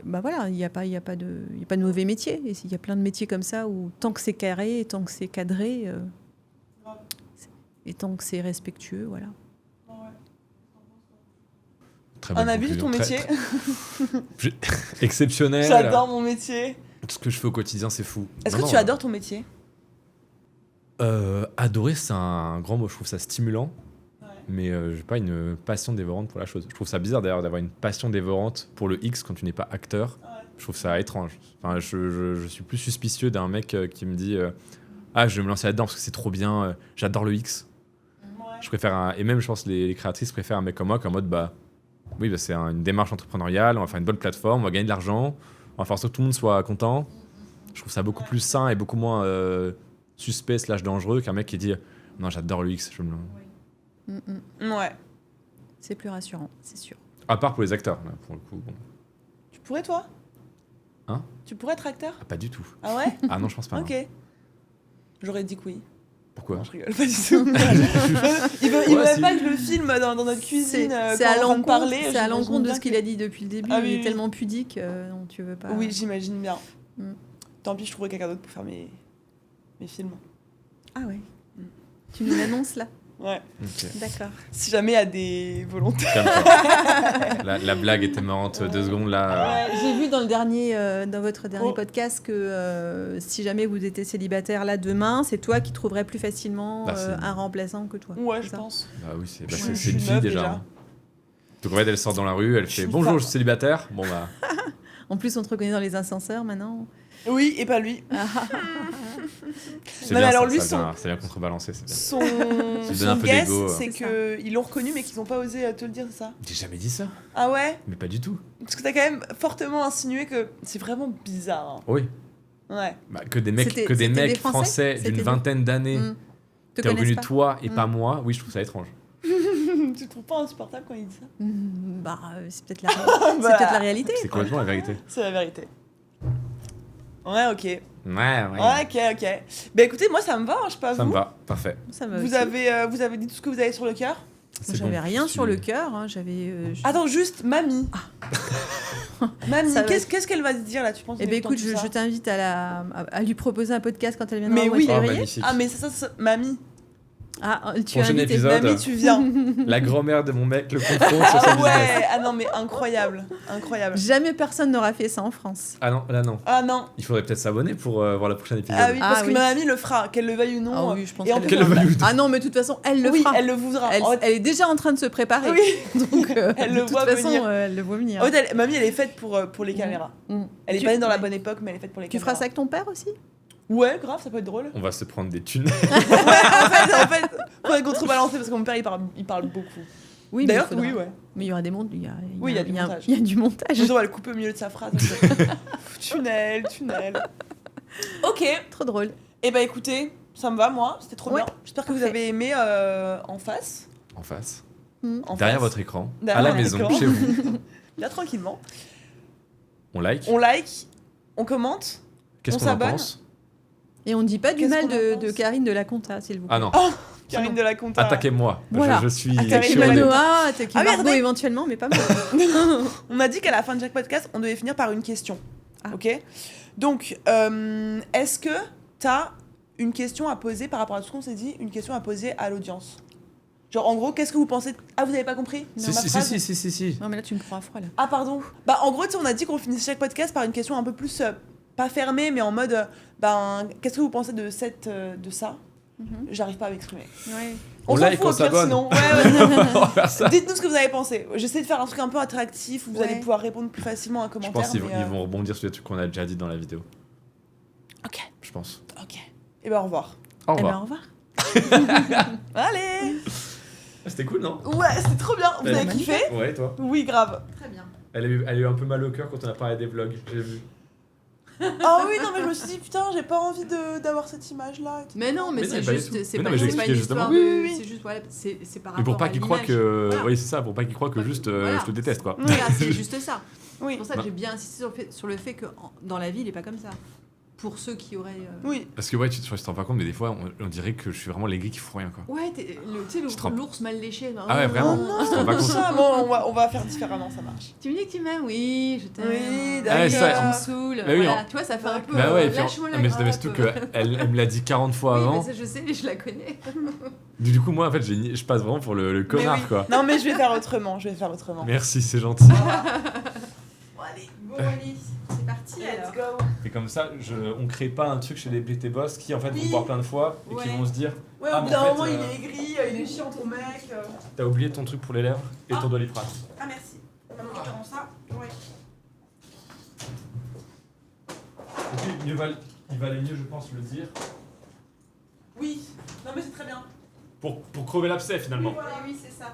Ben voilà, il n'y a pas de mauvais métier. Il y a plein de métiers comme ça où tant que c'est carré, tant que c'est cadré, et tant que c'est respectueux, voilà. Très bonne Un avis sur ton conclusion. métier? Exceptionnel. J'adore mon métier. Tout ce que je fais au quotidien, c'est fou. Est-ce Non, que non, tu adores ton métier? Adorer, c'est un grand mot. Je trouve ça stimulant. Ouais. Mais j'ai pas une passion dévorante pour la chose. Je trouve ça bizarre d'ailleurs d'avoir une passion dévorante pour le X quand tu n'es pas acteur. Ouais. Je trouve ça étrange. Enfin, je suis plus suspicieux d'un mec qui me dit ah, je vais me lancer là-dedans parce que c'est trop bien, j'adore le X. Ouais. Je préfère et même je pense les créatrices préfèrent un mec comme moi qui est en mode oui, c'est une démarche entrepreneuriale, on va faire une bonne plateforme, on va gagner de l'argent, on va faire en sorte que tout le monde soit content. Je trouve ça beaucoup plus sain et beaucoup moins suspect / dangereux qu'un mec qui dit non, j'adore le X. Ouais. C'est plus rassurant, c'est sûr. À part pour les acteurs, là, pour le coup. Bon. Tu pourrais, toi? Hein? Tu pourrais être acteur? Ah, pas du tout. Ah ouais? Ah non, je pense pas. Ok. Non. J'aurais dit que oui. Pourquoi? Non, je rigole pas du tout. il veut Ouais, même si. pas que je le filme dans notre cuisine. C'est quand à on est en train de l'encontre parler. c'est à l'encontre de bien ce qu'il a dit depuis le début. Ah Il oui, est oui. tellement pudique, non, tu veux pas. Oui, j'imagine bien. Mm. Tant pis, je trouverai quelqu'un d'autre pour faire mes films. Ah ouais. Tu nous l'annonces là? Ouais. Ok. D'accord. Si jamais il y a des volontaires. Calme-toi. la blague était marrante 2 secondes là. J'ai vu dans votre dernier podcast que si jamais vous étiez célibataire là demain, c'est toi qui trouverais plus facilement Merci. un remplaçant que toi. Ouais, C'est je ça pense. Bah oui, c'est Je suis une fille neuve, déjà. déjà. Hein. Donc en fait, elle sort dans la rue, elle Je fait suis bonjour, pas- je suis célibataire. Bon bah. En plus, on te reconnaît dans les ascenseurs maintenant. Oui, et pas lui. C'est Non, bien, mais alors ça, lui, ça vient contrebalancer, c'est bien. Son donne un peu guess, d'ego, c'est C'est qu'ils l'ont reconnu, mais qu'ils n'ont pas osé te le dire, c'est ça? J'ai jamais dit ça. Ah ouais? Mais pas du tout. Parce que t'as quand même fortement insinué que c'est vraiment bizarre. Oui. Hein. Ouais. Bah, que des mecs, C'était des Français d'une C'était des- vingtaine d'années Te t'es connaissent reconnu pas. toi et pas moi, oui, je trouve ça étrange. Tu trouves pas insupportable quand il dit ça? Bah, c'est peut-être la réalité. C'est complètement la vérité. C'est la vérité. Ouais, ok. Ouais. Ok. Bah écoutez, moi ça me va, hein, je sais pas Ça vous. me va, parfait. Ça va Vous aussi. avez dit tout ce que vous avez sur le cœur? C'est J'avais bon, rien je sur le suis- cœur. Hein, Attends, juste, mamie. Mamie, Ça va qu'est-ce qu'elle va se dire là, tu penses? Eh ben écoute, je t'invite à lui proposer un podcast quand elle viendra Mais au mois oui. de février. magnifique. Ah, mais mamie. Ah, tu es Prochain invité. épisode. Mamie, tu viens. La grand-mère de mon mec le confronte sur son Ah business. ouais, ah non, mais incroyable. Jamais personne n'aura fait ça en France. Ah non, là non. Ah non. Il faudrait peut-être s'abonner pour voir le prochain épisode. Ah oui, Ah parce que oui. ma mamie le fera, qu'elle le veuille ou non. Ah oui, je pense Et en qu'elle plus, le Quelle value de- Ah non, mais de toute façon, elle le oui, fera. elle le voudra. Elle est déjà en train de se préparer. Oui. Donc, Elle de le toute voit façon, venir. elle le voit venir. En fait, mamie, elle est faite pour les caméras. Elle est pas née dans la bonne époque, mais elle est faite pour les Tu caméras. feras ça avec ton père aussi? Ouais, grave, ça peut être drôle. On va se prendre des thunes. en fait, faudrait contrebalancer parce que mon père, il parle beaucoup. Oui, mais D'ailleurs, il faudra- oui, ouais. Mais il y aura des montages. Oui, il y a du montage. Il y a du montage. On va le couper au milieu de sa phrase. Tunnel. Ok. Trop drôle. Eh ben écoutez, ça me va, moi. C'était trop Ouais. bien. J'espère que vous Parfait. avez aimé en face. En face. En Derrière face. votre écran. Derrière à la mon maison, écran. chez vous. Bien tranquillement. On like. On like, on commente. Qu'est-ce on qu'on en s'abonne. pense? Et on ne dit pas du Qu'est-ce mal qu'on en de pense Karine de la Compta, s'il vous plaît. Ah non. Karine de la Compta. Attaquez-moi. Voilà. Je suis. Attaquez-moi. je suis Et honnête. Manoa, attaquer Ah oui, Margot attendez. éventuellement, mais pas moi. On a dit qu'à la fin de chaque podcast, on devait finir par une question. Ah. Ok. Donc, est-ce que t'as une question à poser par rapport à tout ce qu'on s'est dit, une question à poser à l'audience? Genre, en gros, qu'est-ce que vous pensez? Ah, vous avez pas compris ma phrase Si. Non, mais là, tu me prends à froid, là. Ah, pardon. Bah, en gros, tu sais, on a dit qu'on finissait chaque podcast par une question un peu plus pas fermée, mais en mode, qu'est-ce que vous pensez de ça? J'arrive pas à m'exprimer. Ouais. On s'en like, fout, on au pire, s'abonne. sinon. Ouais. On va faire ça. Dites-nous ce que vous avez pensé. J'essaie de faire un truc un peu attractif où vous Ouais. allez pouvoir répondre plus facilement à un Je commentaire. pense qu'ils mais, vont rebondir sur les trucs qu'on a déjà dit dans la vidéo. Ok. Je pense. Ok. Et ben, au revoir. Au Eh ben, revoir. au revoir. Allez. C'était cool, non? Ouais, c'était trop bien. Vous Ouais. avez kiffé? Ouais, toi. Oui, grave. Très bien. Elle a eu un peu mal au cœur quand on a parlé des vlogs. J'ai vu. Ah oui, non, mais je me suis dit, putain, j'ai pas envie d'avoir cette image-là. et tout. Mais non, mais Mais c'est non, pas du juste, tout. c'est Mais pas, non, mais c'est j'ai pas une expliqué histoire justement. de... Oui. C'est juste, voilà, c'est par Mais rapport pour pas à qu'ils croient l'image. que. Voilà. Oui, c'est ça, pour pas qu'ils croient que juste Voilà. je te déteste, quoi. Voilà, c'est juste ça. Oui. C'est pour ça que Non. j'ai bien insisté sur le fait que dans la vie, il est pas comme ça. Pour ceux qui auraient... Oui. Parce que ouais, tu te rends pas compte, mais des fois, on dirait que je suis vraiment l'aigri qui fout rien, quoi. Ouais, tu sais, Tu te rends- l'ours mal léché. Non, Ah ouais, vraiment. Oh Tu te rends pas non, compte. ça, bon, on va faire différemment, ça marche. Tu me dis que tu m'aimes? Oui, je t'aime. Oui, Ah ouais, ça- Tu me saoules. Mais oui, Voilà, hein. tu vois, ça fait un peu... Bah ouais, et puis, lâche-moi la mais grappe. surtout qu'elle me l'a dit 40 fois Oui, avant. mais ça, je sais, je la connais. Du coup, moi, en fait, je passe vraiment pour le Mais connard, oui. quoi. Non, mais je vais faire autrement. Merci, c'est gentil. Bon, allez. Bon, allez, c'est parti Let's alors. go. Et comme ça, on crée pas un truc chez les BT Boss qui, en fait, Oui. vont boire plein de fois et qui Ouais. vont se dire Ouais, Ah, au bout mais d'un en fait, moment, il est aigri, il est chiant, ton mec. t'as oublié ton truc pour les lèvres et ton doliprane. Ah, merci. Maman, comment ça? Ouais. Et puis, il valait mieux, je pense, le dire Oui. Non, mais c'est très bien. pour crever l'abcès, finalement. Oui, voilà. Oui, c'est ça.